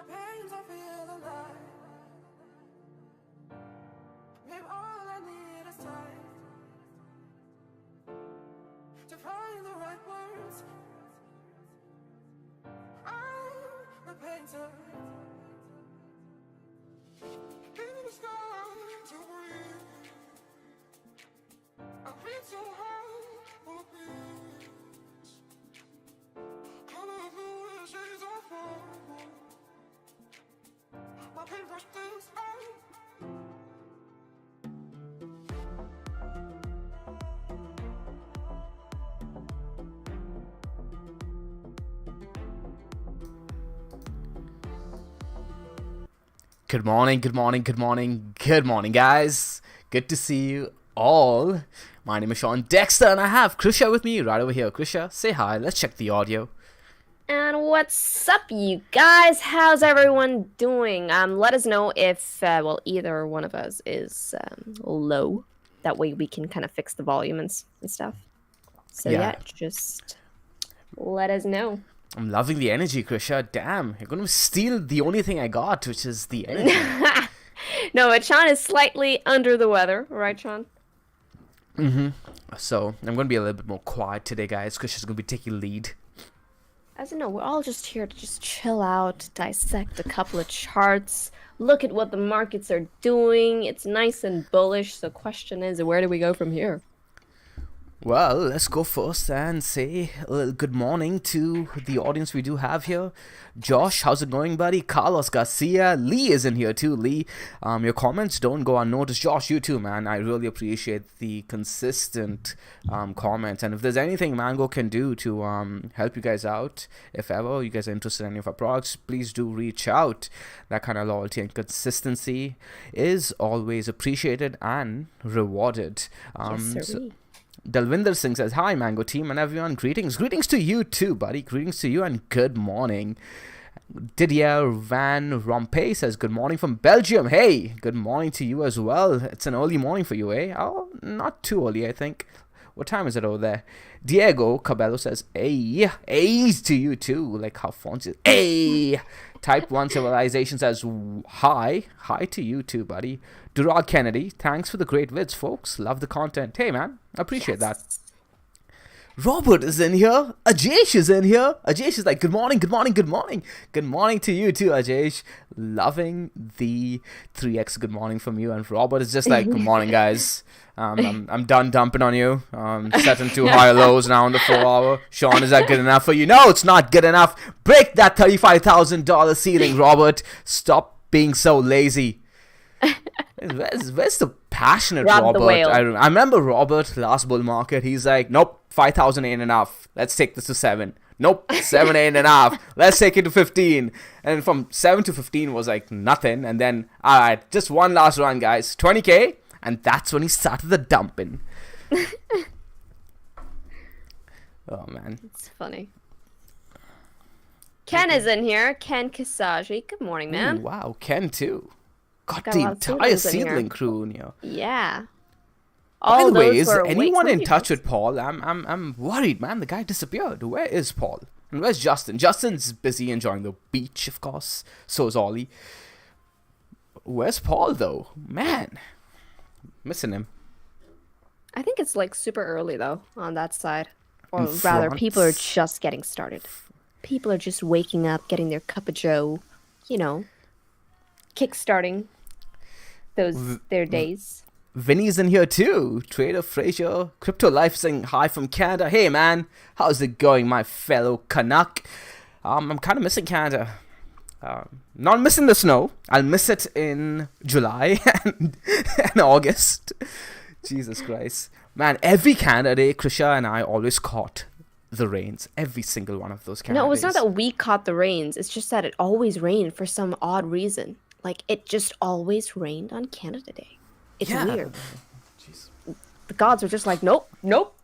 Pains, I feel alive. Maybe all I need is time to find the right words. I'm a painter. In the sky to breathe. I reach so high for peace. Colorful shades of fall. My paintbrush things Good morning, good morning, good morning, good morning, guys. Good to see you all. My name is Sean Dexter, and I have Krisha with me right over here. Krisha, say hi. Let's check the audio. And what's up, you guys? How's everyone doing? Let us know if, either one of us is low. That way we can kind of fix the volume and stuff. So yeah, just let us know. I'm loving the energy, Krisha. Damn, you're going to steal the only thing I got, which is the energy. No, but Sean is slightly under the weather. Right, Sean? So I'm going to be a little bit more quiet today, guys. Krisha's going to be taking lead. As you know, we're all just here to just chill out, dissect a couple of charts, look at what the markets are doing. It's nice and bullish. So the question is, where do we go from here? Well, let's go first and say a little good morning to the audience we do have here. Josh, how's it going, buddy? Carlos Garcia, Lee is in here too. Lee, your comments don't go unnoticed. Josh, you too, man. I really appreciate the consistent comments. And if there's anything Mango can do to help you guys out, if ever you guys are interested in any of our products, please do reach out. That kind of loyalty and consistency is always appreciated and rewarded. Yes, sir. Dalvinder Singh says, hi, Mango team and everyone. Greetings. Greetings to you too, buddy. Greetings to you and good morning. Didier Van Rompuy says, good morning from Belgium. Hey, good morning to you as well. It's an early morning for you, eh? Oh, not too early, I think. What time is it over there? Diego Cabello says, "Hey, A's to you too." Like how Fonzie. Hey, Type 1 Civilization says, "Hi to you too, buddy." Durag Kennedy, thanks for the great vids, folks. Love the content. Hey, man, appreciate that. Robert is in here. Ajesh is in here. Ajesh is like, good morning, good morning, good morning. Good morning to you too, Ajesh. Loving the 3x good morning from you. And Robert is just like, good morning, guys. I'm done dumping on you. Setting too high lows now on the 4 hour. Sean, is that good enough for you? No, it's not good enough. Break that $35,000 ceiling, Robert. Stop being so lazy. Where's the passionate Rob the Robert? whale. I remember Robert last bull market. He's like, nope, 5,000 ain't enough. Let's take this to 7. Nope, 7 ain't enough. Let's take it to 15. And from 7 to 15 was like nothing. And then, all right, just one last run, guys. 20K. And that's when he started the dumping. Oh, man. It's funny. Ken is in here. Ken Kasaji. Good morning, man. Ooh, wow, Ken too. Got Got the a lot of entire seedlings in here. seedling crew in here. Yeah. By the way, those is were anyone weights in touch money. with Paul? I'm worried, man. The guy disappeared. Where is Paul? And where's Justin? Justin's busy enjoying the beach, of course. So is Ollie. Where's Paul, though? Man, missing him. I think it's like super early though on that side, or In rather, France. people are just getting started. People are just waking up, getting their cup of joe, you know, kickstarting their days. Vinny's in here too. Trader Fraser. Crypto Life saying hi from Canada. Hey man, how's it going, my fellow Canuck? I'm kind of missing Canada. Not missing the snow. I'll miss it in July and August. Jesus Christ. Man, every Canada day, Krisha and I always caught the rains. Every single one of those Canada No, it's not days. that we caught the rains. It's just that it always rained for some odd reason. Like, it just always rained on Canada Day. It's Yeah. weird. The gods were just like, nope, nope.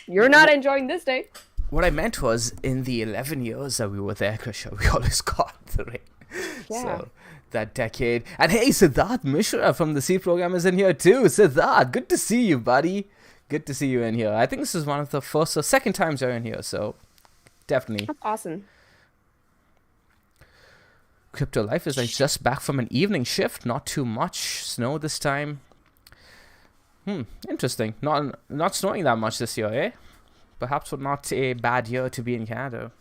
You're not enjoying this day. What I meant was, in the 11 years that we were there, Krisha, we always caught the rain. Yeah. So, that decade. And hey, Siddharth Mishra from the C program is in here too. Siddharth, good to see you, buddy. Good to see you in here. I think this is one of the first or second times you're in here, so definitely. That's awesome. Crypto Life is like just back from an evening shift. Not too much snow this time. Interesting. Not snowing that much this year, eh? Perhaps not a bad year to be in Canada.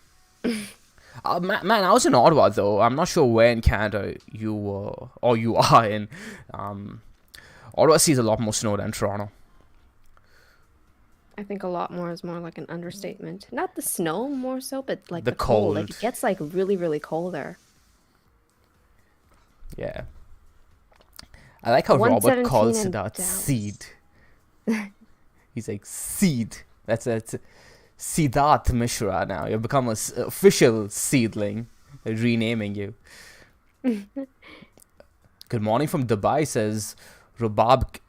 Man, I was in Ottawa though. I'm not sure where in Canada you were or you are in. Ottawa sees a lot more snow than Toronto. I think a lot more is more like an understatement. Not the snow more so, but like The the cold. Like, cold. it gets like really, really cold there. Yeah. I like how Robert 117 calls and Siddharth down. seed. He's like, seed. That's Siddharth Mishra now. You've become an official seedling. They're renaming you. Good morning from Dubai, says Robabke.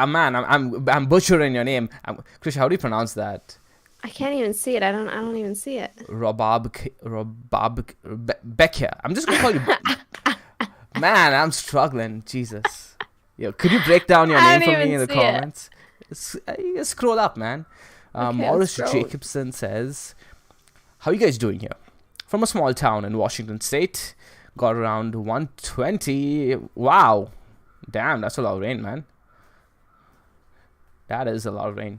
Man, I'm butchering your name. Krish, how do you pronounce that? I can't even see it. I don't even see it. Becca. I'm just gonna call you. Man, I'm struggling. Jesus. Yo, could you break down your I name don't for me even in the see it. comments? Scroll up, man. Okay, Morris scroll. Jacobson says, "How you guys doing here? From a small town in Washington State. Got around 120. Wow, damn, that's a lot of rain, man. That is a lot of rain."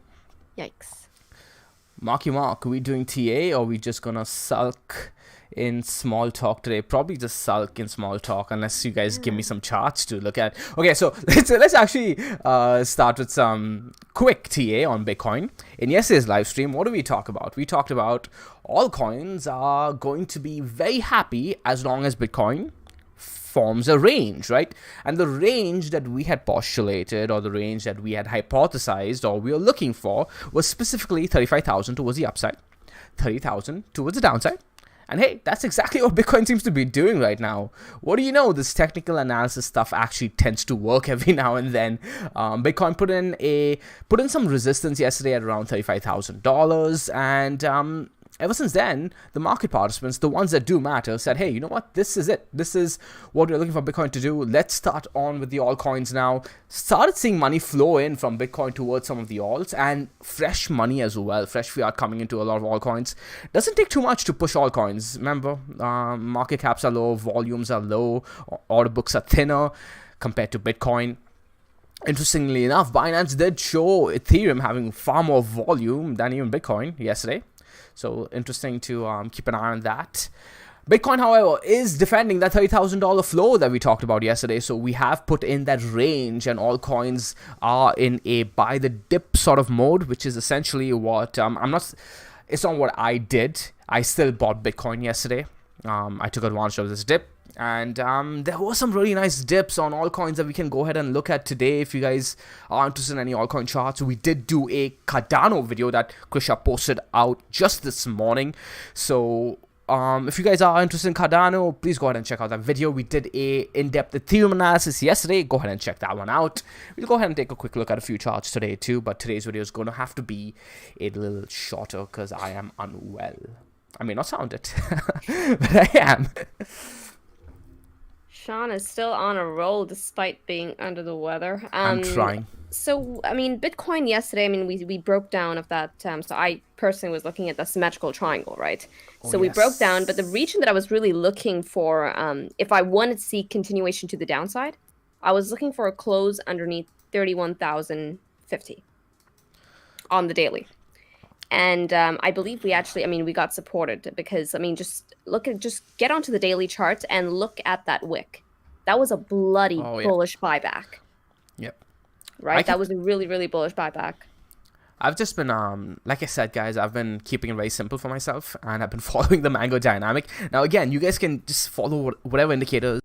Yikes. Marky Mark, are we doing TA or are we just gonna sulk in small talk today? Probably just sulk in small talk unless you guys give me some charts to look at. Okay, so let's actually start with some quick TA on Bitcoin. In yesterday's live stream, what did we talk about? We talked about all coins are going to be very happy as long as Bitcoin forms a range, right? And the range that we had postulated or the range that we had hypothesized or we were looking for was specifically 35,000 towards the upside, 30,000 towards the downside. And hey, that's exactly what Bitcoin seems to be doing right now. What do you know? This technical analysis stuff actually tends to work every now and then. Bitcoin put in some resistance yesterday at around $35,000, and ever since then, the market participants, the ones that do matter, said, hey, you know what? This is it. This is what we're looking for Bitcoin to do. Let's start on with the altcoins now. Started seeing money flow in from Bitcoin towards some of the alts, and fresh money as well. Fresh fiat coming into a lot of altcoins. Doesn't take too much to push altcoins. Remember, market caps are low, volumes are low, order books are thinner compared to Bitcoin. Interestingly enough, Binance did show Ethereum having far more volume than even Bitcoin yesterday. So interesting to keep an eye on that. Bitcoin, however, is defending that $30,000 floor that we talked about yesterday. So we have put in that range, and all coins are in a buy the dip sort of mode, which is essentially what it's not what I did. I still bought Bitcoin yesterday. I took advantage of this dip. And there were some really nice dips on altcoins that we can go ahead and look at today. If you guys are interested in any altcoin charts, we did do a Cardano video that Krisha posted out just this morning. So if you guys are interested in Cardano, please go ahead and check out that video. We did a in-depth Ethereum analysis yesterday. Go ahead and check that one out. We'll go ahead and take a quick look at a few charts today too. But today's video is going to have to be a little shorter because I am unwell. I may not sound it, but I am. Sean is still on a roll despite being under the weather. I'm trying. So, I mean, Bitcoin yesterday, I mean, we broke down of that. So I personally was looking at the symmetrical triangle, right? So we broke down, but the region that I was really looking for, if I wanted to see continuation to the downside, I was looking for a close underneath 31,050 on the daily. And I believe we actually, I mean, we got supported because, I mean, just get onto the daily chart and look at that wick. That was a bloody bullish buyback. Yep. Right? That was a really, really bullish buyback. I've just been, like I said, guys, I've been keeping it very simple for myself, and I've been following the Mango dynamic. Now, again, you guys can just follow whatever indicators.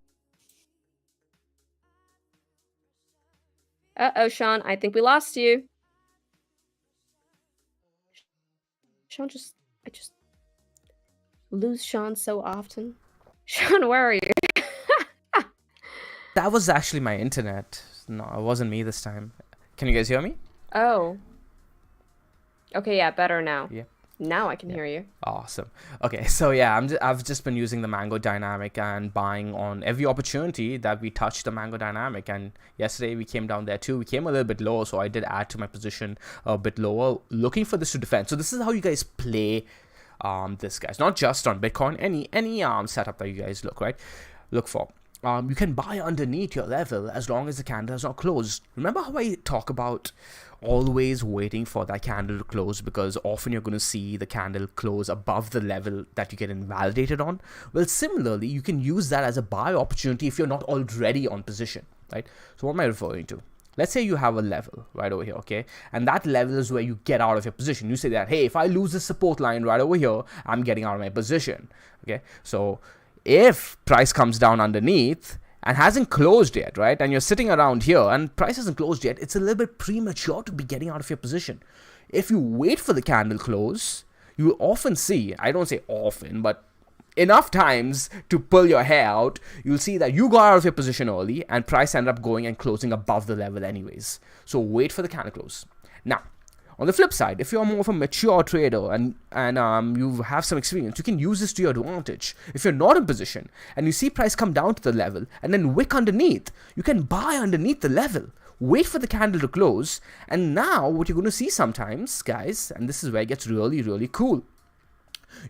Uh-oh, Sean, I think we lost you. Sean, I just lose Sean so often. Sean, where are you? That was actually my internet. No, it wasn't me this time. Can you guys hear me? Oh. Okay, yeah, better now. Yeah. Now I can hear you. Awesome. Okay, so yeah, I've just been using the Mango dynamic and buying on every opportunity that we touch the Mango dynamic. And yesterday we came down there too. We came a little bit lower, so I did add to my position a bit lower, looking for this to defend. So this is how you guys play this, guys. Not just on Bitcoin, any setup that you guys look for. You can buy underneath your level as long as the candle is not closed. Remember how I talk about always waiting for that candle to close, because often you're going to see the candle close above the level that you get invalidated on? Well, similarly, you can use that as a buy opportunity if you're not already on position, right? So what am I referring to? Let's say you have a level right over here, okay? And that level is where you get out of your position. You say that, hey, if I lose the support line right over here, I'm getting out of my position, okay? So if price comes down underneath and hasn't closed yet, right, and you're sitting around here and price hasn't closed yet, it's a little bit premature to be getting out of your position. If you wait for the candle close, you will often see, I don't say often, but enough times to pull your hair out, you'll see that you got out of your position early and price ended up going and closing above the level anyways. So wait for the candle close. Now, on the flip side, if you're more of a mature trader and you have some experience, you can use this to your advantage. If you're not in position and you see price come down to the level and then wick underneath, you can buy underneath the level. Wait for the candle to close, and now what you're going to see sometimes, guys, and this is where it gets really, really cool.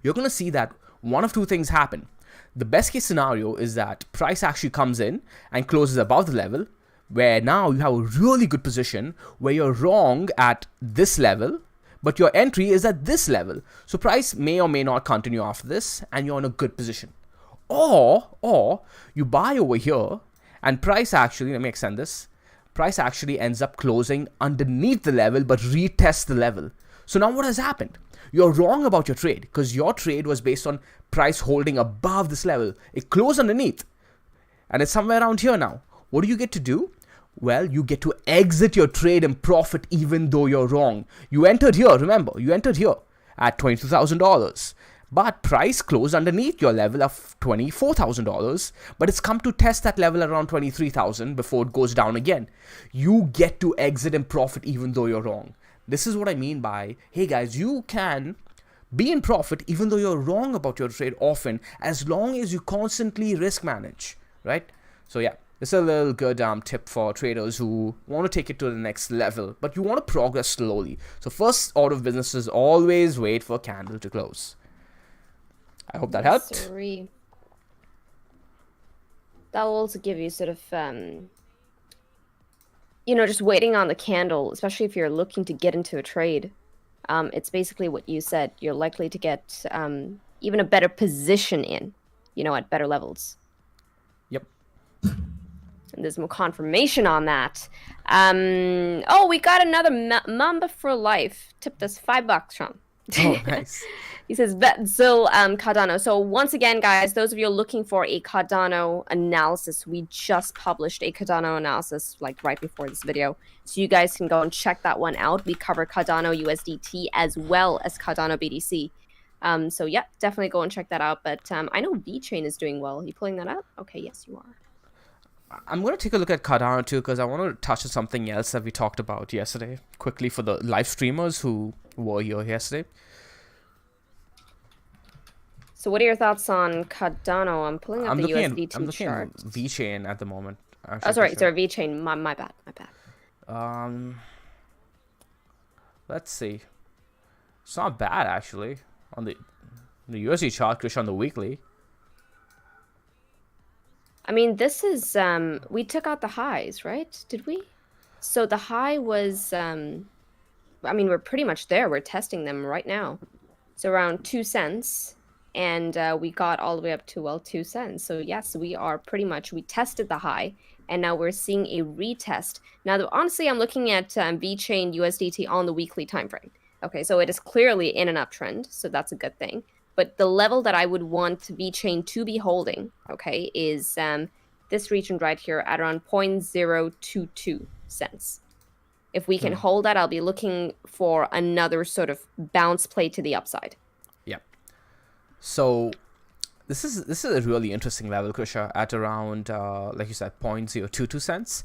You're going to see that one of two things happen. The best case scenario is that price actually comes in and closes above the level, where now you have a really good position where you're wrong at this level, but your entry is at this level. So price may or may not continue after this, and you're in a good position. Or you buy over here, and price actually, let me extend this, price actually ends up closing underneath the level, but retests the level. So now what has happened? You're wrong about your trade, because your trade was based on price holding above this level. It closed underneath, and it's somewhere around here now. What do you get to do? Well, you get to exit your trade and profit even though you're wrong. You entered here, remember, you entered here at $22,000. But price closed underneath your level of $24,000. But it's come to test that level around $23,000 before it goes down again. You get to exit and profit even though you're wrong. This is what I mean by, hey guys, you can be in profit even though you're wrong about your trade often, as long as you constantly risk manage, right? So yeah, this is a little good tip for traders who want to take it to the next level, but you want to progress slowly. So first order of business is always wait for candle to close. I hope that helped. Sorry. That will also give you sort of, just waiting on the candle, especially if you're looking to get into a trade. It's basically what you said. You're likely to get even a better position in, at better levels. Yep. And there's more confirmation on that. We got another Mamba for Life. Tipped us $5, Sean. Oh, nice. He says, Betzil Cardano. So once again, guys, those of you looking for a Cardano analysis, we just published a Cardano analysis like right before this video. So you guys can go and check that one out. We cover Cardano USDT as well as Cardano BTC. So yeah, definitely go and check that out. But I know VeChain is doing well. Are you pulling that up? Okay, yes, you are. I'm going to take a look at Cardano too, because I want to touch on something else that we talked about yesterday quickly for the live streamers who were here yesterday. So what are your thoughts on Cardano? I'm pulling up the USDT chart. I'm looking at VeChain at the moment. Sorry, VeChain. My bad. Let's see. It's not bad actually on the USD chart, Krish, on the weekly. I mean, this is we took out the highs, right? Did we? So the high was we're pretty much there. We're testing them right now. So around 2 cents. And we got all the way up to 2 cents. So yes, we tested the high, and now we're seeing a retest. Now, honestly, I'm looking at VeChain USDT on the weekly time frame. Okay, so it is clearly in an uptrend, so that's a good thing. But the level that I would want VeChain to be holding, okay, is this region right here at around 0.022 cents. If we can hold that, I'll be looking for another sort of bounce play to the upside. So this is a really interesting level, Krisha, at around like you said 0.022 cents.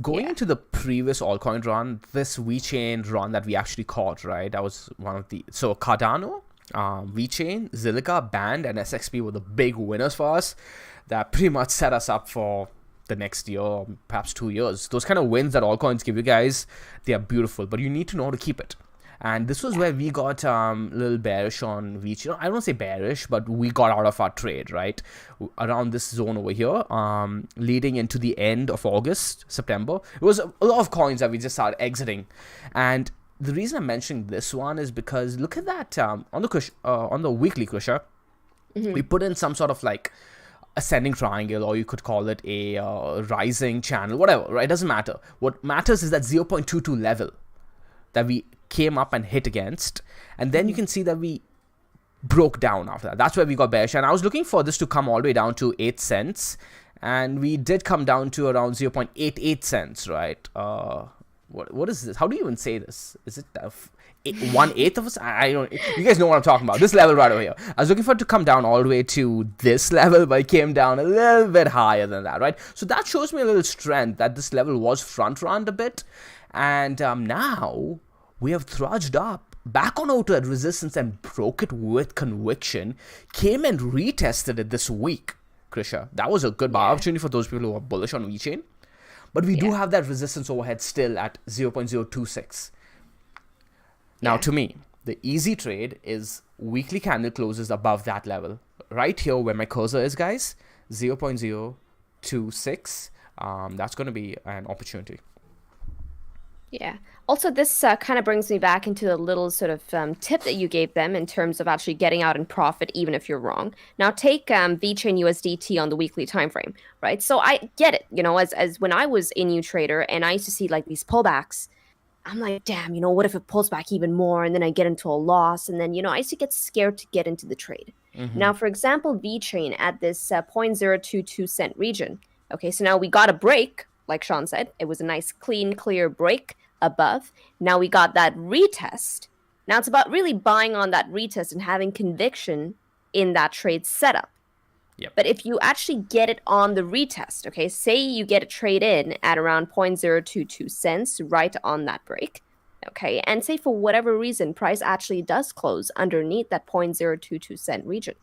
Going into the previous altcoin run, this VeChain run that we actually caught, right? That was one of the Cardano, VeChain, Zilliqa, Band, and SXP were the big winners for us. That pretty much set us up for the next year, or perhaps 2 years. Those kind of wins that altcoins give you guys, they are beautiful, but you need to know how to keep it. And this was where we got a little bearish on VeChain. I don't say bearish, but we got out of our trade, right? Around this zone over here, leading into the end of August, September. It was a lot of coins that we just started exiting. And the reason I'm mentioning this one is because look at that on the weekly, Krisha. We put in some sort of like ascending triangle, or you could call it a rising channel, whatever, right? It doesn't matter. What matters is that 0.22 level that we came up and hit against, and then you can see that we broke down after that. That's where we got bearish, and I was looking for this to come all the way down to 8 cents, and we did come down to around 0.88 cents, right? What is this? How do you even say this? Is it 1/8 of us? I don't. You guys know what I'm talking about. This level right over here. I was looking for it to come down all the way to this level, but it came down a little bit higher than that, right? So that shows me a little strength that this level was front run a bit, and now we have trudged up back on out at resistance and broke it with conviction. Came and retested it this week, Krisha. That was a good buy opportunity for those people who are bullish on VeChain. But we do have that resistance overhead still at 0.026. Now, to me, the easy trade is weekly candle closes above that level. Right here where my cursor is, guys, 0.026. That's going to be an opportunity. Yeah. Also, this kind of brings me back into the little sort of tip that you gave them in terms of actually getting out in profit, even if you're wrong. Now, take VeChain USDT on the weekly time frame, right? So I get it, as when I was in UTrader and I used to see like these pullbacks, I'm like, damn, what if it pulls back even more and then I get into a loss? And then, I used to get scared to get into the trade. Now, for example, VeChain at this 0.022 cent region. Okay, so now we got a break, like Sean said. It was a nice, clean, clear break above. Now we got that retest. Now it's about really buying on that retest and having conviction in that trade setup. Yep. But if you actually get it on the retest, okay, say you get a trade in at around 0.022 cents right on that break, Okay, and say for whatever reason, price actually does close underneath that 0.022 cent region.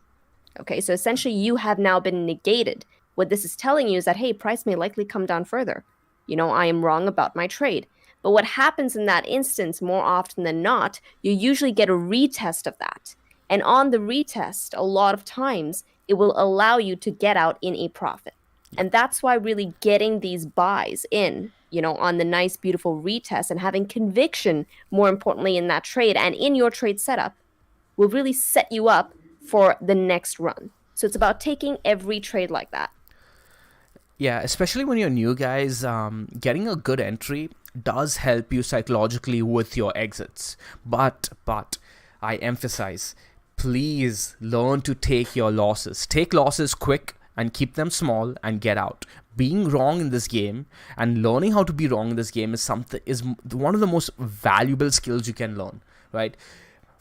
Okay, so essentially you have now been negated. What this is telling you is that, hey, price may likely come down further. I am wrong about my trade. But what happens in that instance, more often than not, you usually get a retest of that. And on the retest, a lot of times, it will allow you to get out in a profit. And that's why really getting these buys in, on the nice, beautiful retest and having conviction, more importantly, in that trade and in your trade setup will really set you up for the next run. So it's about taking every trade like that. Yeah, especially when you're new, guys, getting a good entry does help you psychologically with your exits. But I emphasize, please learn to take your losses. Take losses quick and keep them small and get out. Being wrong in this game and learning how to be wrong in this game is one of the most valuable skills you can learn, right?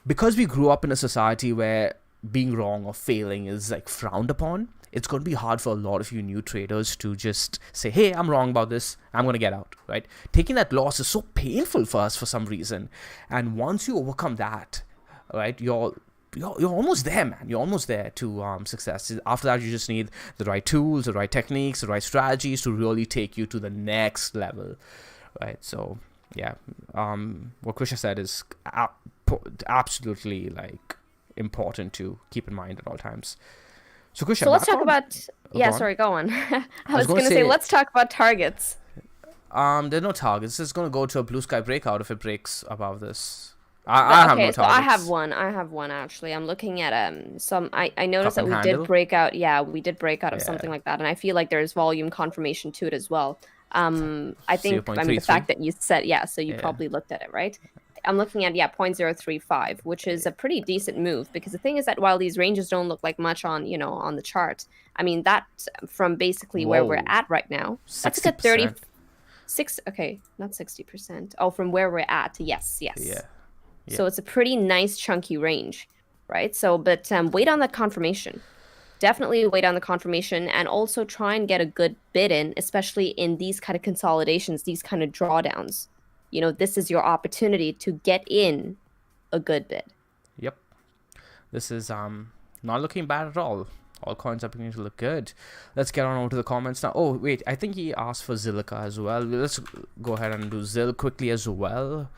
Because we grew up in a society where being wrong or failing is like frowned upon, it's going to be hard for a lot of you new traders to just say, hey, I'm wrong about this, I'm going to get out, right? Taking that loss is so painful for us for some reason. And once you overcome that, right, you're almost there, man. You're almost there to success. After that, you just need the right tools, the right techniques, the right strategies to really take you to the next level, right? So, yeah, what Krisha said is absolutely like important to keep in mind at all times. So, Krisha, let's talk about. Yeah, sorry, go on. I was going to say, let's talk about targets. There's no targets. It's going to go to a blue sky breakout if it breaks above this. I have no targets. So I have one actually. I'm looking at some. I noticed that we did break out. Yeah, we did break out of something like that, and I feel like there's volume confirmation to it as well. I think the fact that you said so you probably looked at it, right? I'm looking at 0.035, which is a pretty decent move, because the thing is that while these ranges don't look like much on on the chart, I mean that from basically where we're at right now, that's like a 36. Okay, not 60%. Oh, from where we're at, yes. Yeah. So it's a pretty nice chunky range, right? So, but wait on that confirmation. Definitely wait on the confirmation, and also try and get a good bid in, especially in these kind of consolidations, these kind of drawdowns. This is your opportunity to get in a good bid. Yep. This is not looking bad at all. All coins are beginning to look good. Let's get on over to the comments now. Oh, wait. I think he asked for Zilliqa as well. Let's go ahead and do Zil quickly as well.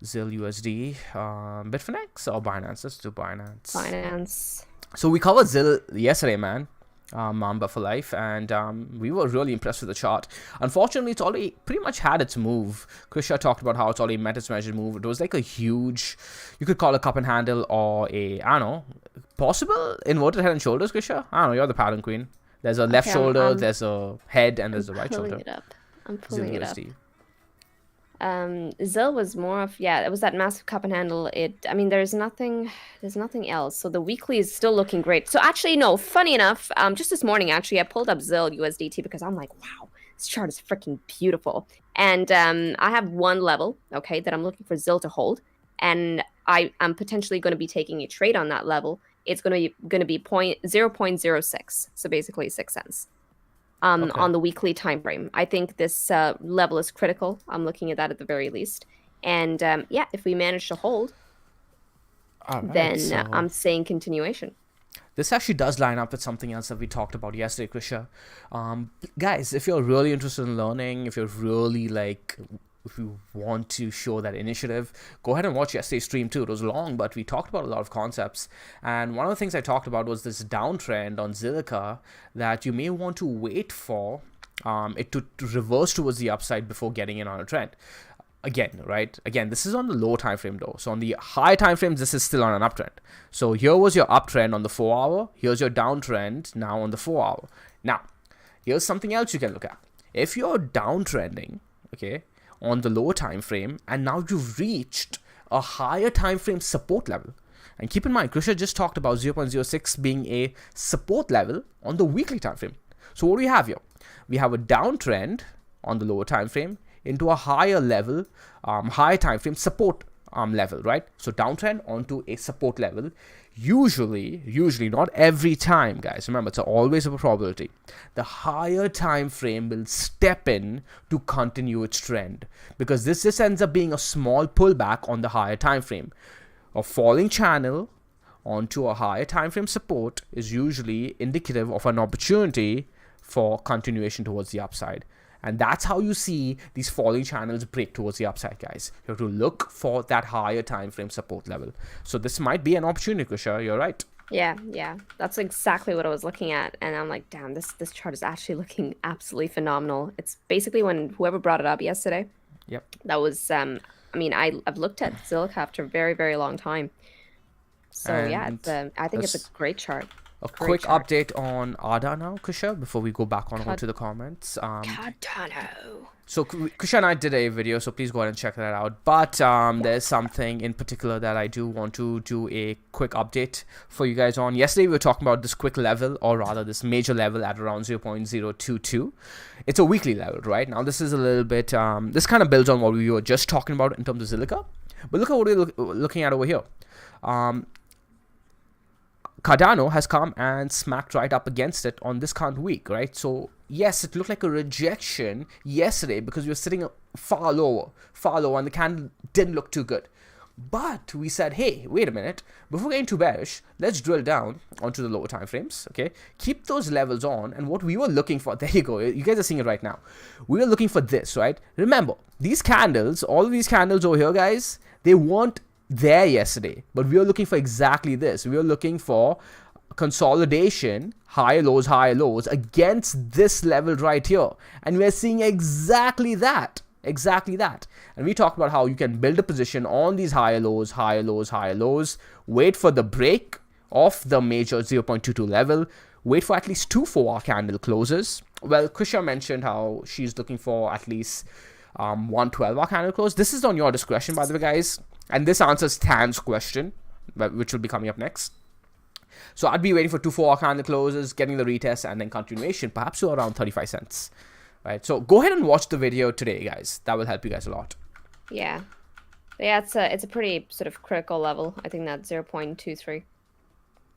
Zil USD, Bitfinex or Binance? Let's do Binance. Binance. So we covered Zil yesterday, man. Mamba for life, and we were really impressed with the chart. Unfortunately, it's already pretty much had its move. Krisha talked about how it's already met its measured move. It was like a huge, you could call a cup and handle or a, I don't know, possible inverted head and shoulders, Krisha? I don't know, you're the pattern queen. There's a left shoulder, there's a head, and there's a right shoulder. I'm pulling it up. Zil was more of it was that massive cup and handle. There's nothing else. So the weekly is still looking great. So actually, no, funny enough, just this morning actually I pulled up Zil USDT because I'm like, wow, this chart is freaking beautiful. And I have one level, okay, that I'm looking for Zil to hold, and I'm potentially going to be taking a trade on that level. It's going to be 0.06, so basically 6 cents. On the weekly time frame. I think this level is critical. I'm looking at that at the very least. And if we manage to hold, then I'm saying continuation. This actually does line up with something else that we talked about yesterday, Krisha. Guys, if you're really interested in learning, if you want to show that initiative, go ahead and watch yesterday's stream too. It was long, but we talked about a lot of concepts. And one of the things I talked about was this downtrend on Zilliqa that you may want to wait for it to reverse towards the upside before getting in on a trend. Again, this is on the low time frame though. So on the high time frames, this is still on an uptrend. So here was your uptrend on the 4 hour. Here's your downtrend now on the 4 hour. Now, here's something else you can look at. If you're downtrending, okay, on the lower time frame, and now you've reached a higher time frame support level. And keep in mind, Krisha just talked about 0.06 being a support level on the weekly time frame. So what do we have here? We have a downtrend on the lower time frame into a higher level, higher time frame support level, right? So downtrend onto a support level. Usually, not every time, guys. Remember, it's always a probability. The higher time frame will step in to continue its trend, because this ends up being a small pullback on the higher time frame. A falling channel onto a higher time frame support is usually indicative of an opportunity for continuation towards the upside. And that's how you see these falling channels break towards the upside, guys. You have to look for that higher time frame support level. So this might be an opportunity, Kusha. You're right. Yeah, that's exactly what I was looking at, and I'm like, damn, this chart is actually looking absolutely phenomenal. It's basically when whoever brought it up yesterday. Yep. That was I mean, I've looked at Zilliqa after a very, very long time. So yeah, I think it's a great chart. A quick update on ADA now, Kusha, before we go back on to the comments. Cardano. So Kusha and I did a video, so please go ahead and check that out. But there's something in particular that I do want to do a quick update for you guys on. Yesterday we were talking about this quick level, or rather this major level at around 0.022. It's a weekly level, right? Now this is a little bit, this kind of builds on what we were just talking about in terms of Zilliqa. But look at what we're looking at over here. Cardano has come and smacked right up against it on this current week, right? So yes, it looked like a rejection yesterday because we were sitting far lower, and the candle didn't look too good. But we said, hey, wait a minute, before getting too bearish, let's drill down onto the lower time frames, okay? Keep those levels on, and what we were looking for, there you go, you guys are seeing it right now. We were looking for this, right? Remember, these candles, all of these candles over here, guys, they weren't there yesterday, but we are looking for exactly this. We are looking for consolidation, higher lows against this level right here, and we're seeing exactly that. And we talked about how you can build a position on these higher lows, wait for the break of the major 0.22 level, wait for at least 2 4-hour candle closes. Well, Kusha mentioned how she's looking for at least 1 12-hour candle close. This is on your discretion, by the way, guys. And this answers Tan's question, which will be coming up next. So I'd be waiting for 2 4-hour candle closes, getting the retest, and then continuation, perhaps to around 35 cents. Right? So go ahead and watch the video today, guys. That will help you guys a lot. Yeah, it's a pretty sort of critical level. I think that's 0.23,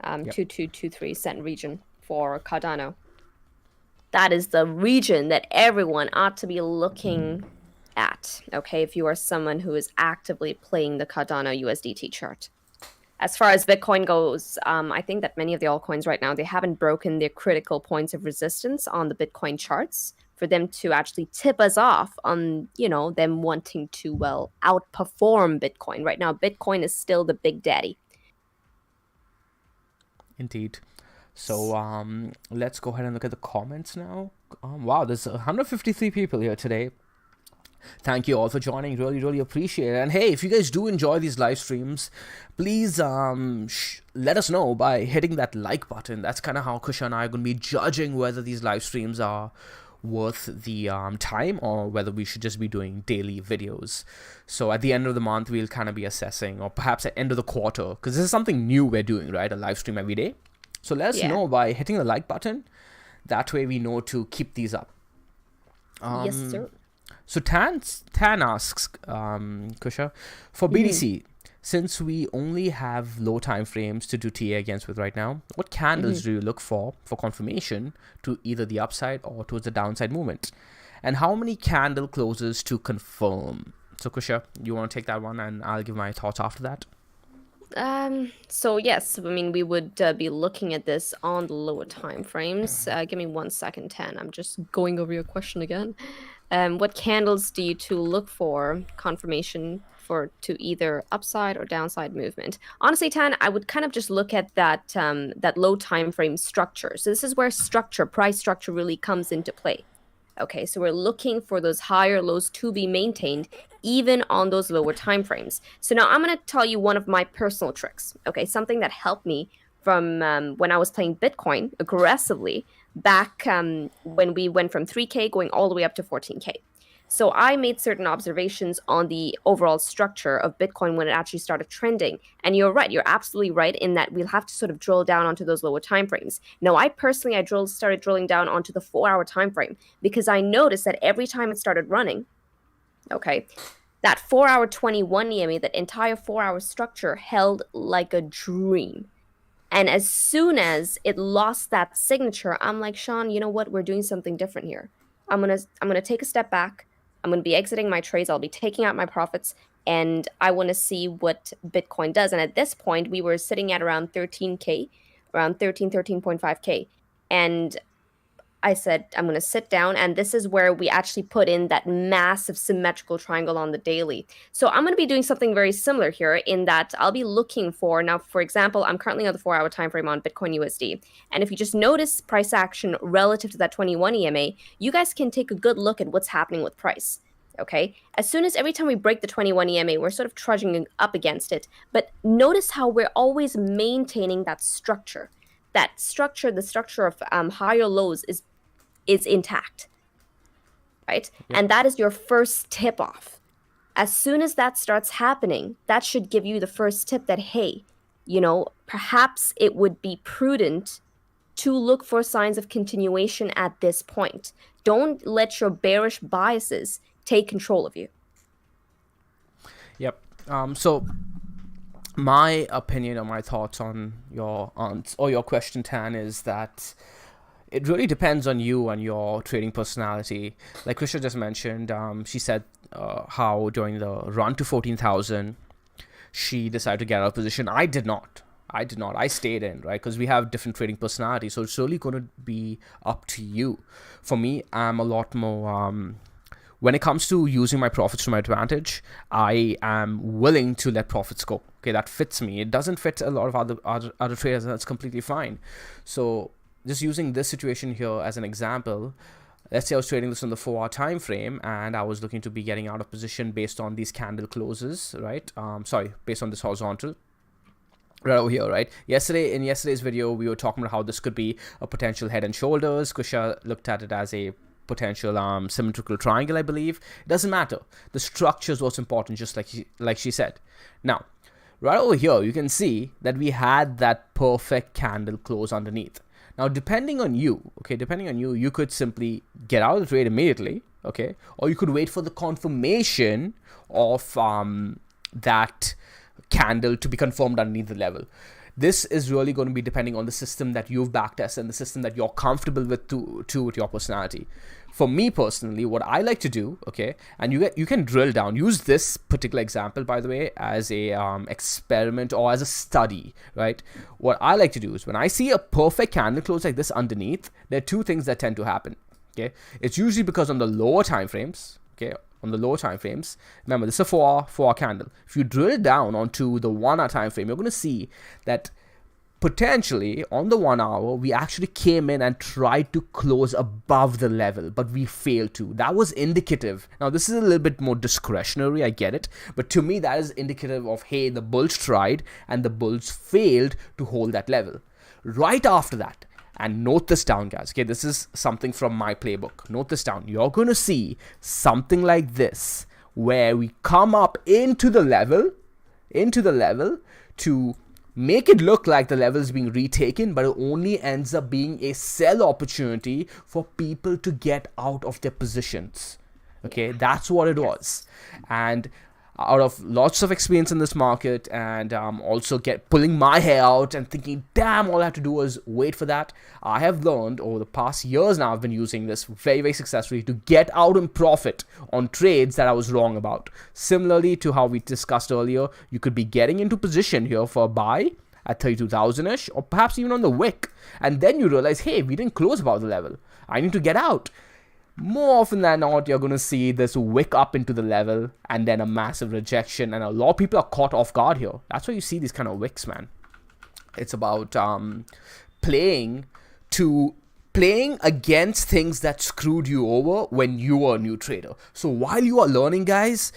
2223 cent region for Cardano. That is the region that everyone ought to be looking at, okay, if you are someone who is actively playing the Cardano USDT chart. As far as Bitcoin goes, I think that many of the altcoins right now, they haven't broken their critical points of resistance on the Bitcoin charts for them to actually tip us off on, them wanting to, outperform Bitcoin. Right now, Bitcoin is still the big daddy. Indeed. So let's go ahead and look at the comments now. Wow, there's 153 people here today. Thank you all for joining. Really appreciate it. And hey, if you guys do enjoy these live streams, please let us know by hitting that like button. That's kind of how Kusha and I are going to be judging whether these live streams are worth the time, or whether we should just be doing daily videos. So at the end of the month, we'll kind of be assessing, or perhaps at the end of the quarter, because this is something new we're doing, right? A live stream every day. So let us know by hitting the like button. That way we know to keep these up. Yes, sir. So Tan asks, Kusha, for BTC, since we only have low time frames to do TA against with right now, what candles do you look for confirmation to either the upside or towards the downside movement? And how many candle closes to confirm? So Kusha, you want to take that one, and I'll give my thoughts after that. So yes, I mean, we would be looking at this on the lower time frames. Give me 1 second, Tan. I'm just going over your question again. What candles do you two look for confirmation to either upside or downside movement? Honestly, Tan, I would kind of just look at that low time frame structure. So this is where price structure really comes into play. Okay, so we're looking for those higher lows to be maintained even on those lower time frames. So now I'm going to tell you one of my personal tricks. Okay, something that helped me from when I was playing Bitcoin aggressively back when we went from 3K going all the way up to 14K. So I made certain observations on the overall structure of Bitcoin when it actually started trending. And you're right, you're absolutely right in that we'll have to sort of drill down onto those lower time frames. Now, I started drilling down onto the 4-hour time frame because I noticed that every time it started running, okay, That 4-hour 21 EMA, that entire 4-hour structure held like a dream. And as soon as it lost that signature, I'm like, Sean, you know what? We're doing something different here. I'm gonna take a step back. I'm gonna be exiting my trades. I'll be taking out my profits, and I want to see what Bitcoin does. And at this point, we were sitting at around 13K, around 13.5K. And I said, I'm going to sit down. And this is where we actually put in that massive symmetrical triangle on the daily. So I'm going to be doing something very similar here in that I'll be looking for, now, for example, I'm currently on the 4-hour time frame on Bitcoin USD. And if you just notice price action relative to that 21 EMA, you guys can take a good look at what's happening with price. Okay. As soon as every time we break the 21 EMA, we're sort of trudging up against it. But notice how we're always maintaining that structure. That structure, the structure of higher lows is intact, right? Yep. And that is your first tip off. As soon as that starts happening, that should give you the first tip that, hey, perhaps it would be prudent to look for signs of continuation at this point. Don't let your bearish biases take control of you. Yep. So my opinion or my thoughts on your question, Tan, is that it really depends on you and your trading personality. Like Krisha just mentioned, she said how during the run to 14,000, she decided to get out of position. I did not. I stayed in, right? Because we have different trading personalities. So it's really going to be up to you. For me, I'm a lot more... when it comes to using my profits to my advantage, I am willing to let profits go. Okay, that fits me. It doesn't fit a lot of other traders, and that's completely fine. So just using this situation here as an example, let's say I was trading this on the 4-hour time frame, and I was looking to be getting out of position based on these candle closes, right? Based on this horizontal right over here, right? In yesterday's video, we were talking about how this could be a potential head and shoulders. Krisha looked at it as a potential symmetrical triangle, I believe. It doesn't matter. The structure is what's important, just like she said. Now, right over here, you can see that we had that perfect candle close underneath. Now, depending on you, you could simply get out of the trade immediately, okay? Or you could wait for the confirmation of that candle to be confirmed underneath the level. This is really going to be depending on the system that you've backtested and the system that you're comfortable with with your personality. For me personally, what I like to do, okay, and you can drill down, use this particular example, by the way, as a experiment or as a study, right? What I like to do is when I see a perfect candle close like this underneath, there are two things that tend to happen, okay? It's usually because on the lower time frames, okay, remember, this is a 4-hour candle. If you drill down onto the 1-hour time frame, you're going to see that potentially on the 1 hour, we actually came in and tried to close above the level, but we failed to. That was indicative. Now, this is a little bit more discretionary, I get it, but to me, that is indicative of, hey, the bulls tried and the bulls failed to hold that level. Right after that, and note this down, guys. Okay, this is something from my playbook. Note this down. You're going to see something like this, where we come up into the level to make it look like the level is being retaken, but it only ends up being a sell opportunity for people to get out of their positions. Okay, that's what it was. And out of lots of experience in this market, and also pulling my hair out and thinking, damn, all I have to do is wait for that, I have learned over the past years now, I've been using this very, very successfully to get out in profit on trades that I was wrong about. Similarly to how we discussed earlier, you could be getting into position here for a buy at 32,000-ish, or perhaps even on the wick, and then you realize, hey, we didn't close above the level, I need to get out. More often than not, you're going to see this wick up into the level and then a massive rejection, and a lot of people are caught off guard here. That's why you see these kind of wicks, man. It's about playing against things that screwed you over when you were a new trader. So while you are learning, guys,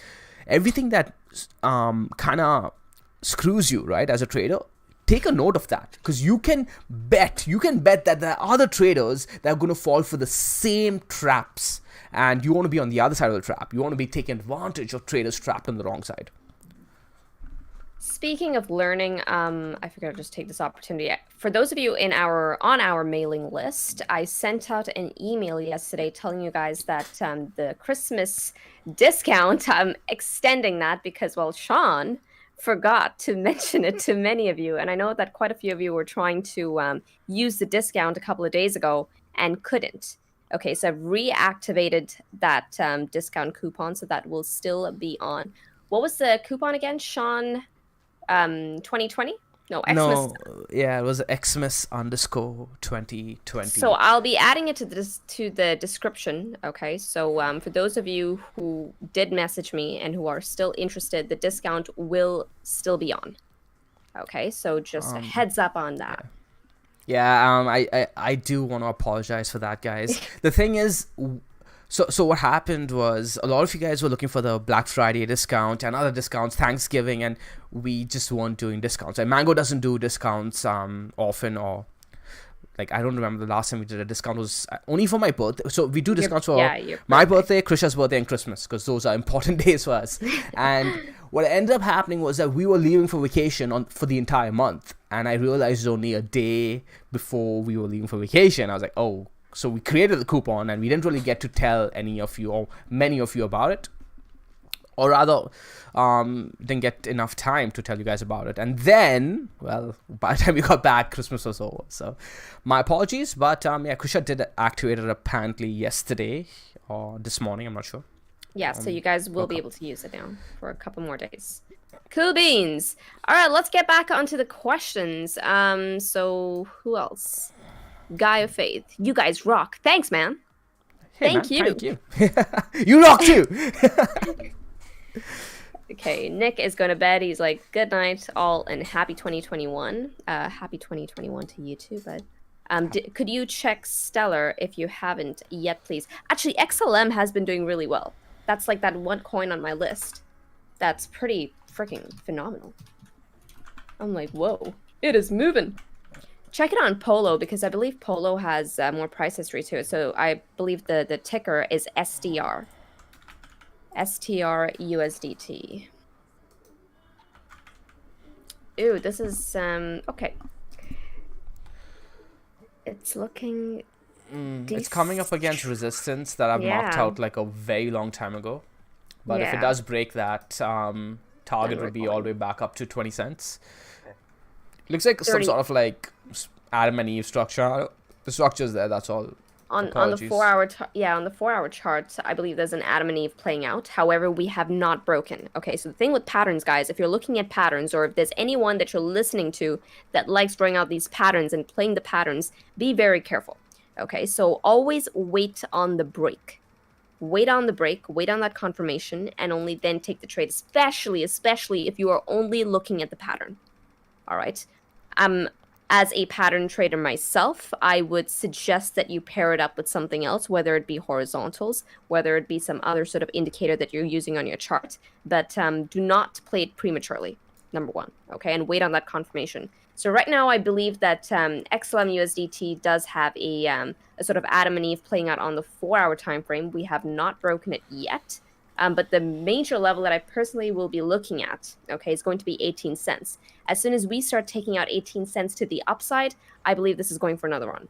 everything that kind of screws you, right, as a trader, take a note of that, because you can bet that there are other traders that are going to fall for the same traps, and you want to be on the other side of the trap. You want to be taking advantage of traders trapped on the wrong side. Speaking of learning, I figured I'd just take this opportunity. For those of you on our mailing list, I sent out an email yesterday telling you guys that the Christmas discount, I'm extending that because, well, Sean forgot to mention it to many of you, and I know that quite a few of you were trying to use the discount a couple of days ago and couldn't. Okay, so I've reactivated that discount coupon, so that will still be on. What was the coupon again, Sean? 2020? No, Xmas. No, yeah, it was Xmas underscore 2020. So I'll be adding it to the description. Okay, so for those of you who did message me and who are still interested, the discount will still be on. Okay, so just a heads up on that. Yeah, I do want to apologize for that, guys. The thing is, so what happened was a lot of you guys were looking for the Black Friday discount and other discounts, Thanksgiving, and we just weren't doing discounts. And Mango doesn't do discounts often, or like I don't remember the last time we did a discount was only for my birthday. So we do discounts for my birthday, Krisha's birthday, and Christmas because those are important days for us. And what ended up happening was that we were leaving for vacation for the entire month, and I realized only a day before we were leaving for vacation. I was like, oh. So we created the coupon and we didn't really get to tell any of you or many of you about it. Or rather, didn't get enough time to tell you guys about it. And then, well, by the time we got back, Christmas was over. So my apologies. But yeah, Kusha did activate it apparently yesterday or this morning. I'm not sure. Yeah, so you guys will be able to use it now for a couple more days. Cool beans. All right, let's get back onto the questions. So who else? Guy of Faith. You guys rock. Thanks, man. Hey, Thank you. You rock too. Okay, Nick is going to bed. He's like, good night, all, and happy 2021. Happy 2021 to you too, bud. Could you check Stellar if you haven't yet, please? Actually, XLM has been doing really well. That's like that one coin on my list. That's pretty freaking phenomenal. I'm like, whoa, it is moving. Check it on Polo because I believe Polo has more price history to it. So I believe the ticker is STR. STR USDT. Ooh, this is okay. It's looking It's coming up against resistance that I've marked out like a very long time ago. But if it does break that, target would be all the way back up to 20 cents. Looks like some sort of like Adam and Eve structure. The structure's there, that's all. On the 4-hour chart, I believe there's an Adam and Eve playing out. However, we have not broken. Okay, so the thing with patterns, guys, if you're looking at patterns, or if there's anyone that you're listening to that likes throwing out these patterns and playing the patterns, be very careful. Okay, so always wait on the break. Wait on the break, wait on that confirmation, and only then take the trade, especially if you are only looking at the pattern. All right. As a pattern trader myself, I would suggest that you pair it up with something else, whether it be horizontals, whether it be some other sort of indicator that you're using on your chart. But do not play it prematurely, number one, okay? And wait on that confirmation. So right now, I believe that XLM USDT does have a sort of Adam and Eve playing out on the 4-hour time frame. We have not broken it yet. But the major level that I personally will be looking at, okay, is going to be 18 cents. As soon as we start taking out 18 cents to the upside, I believe this is going for another run.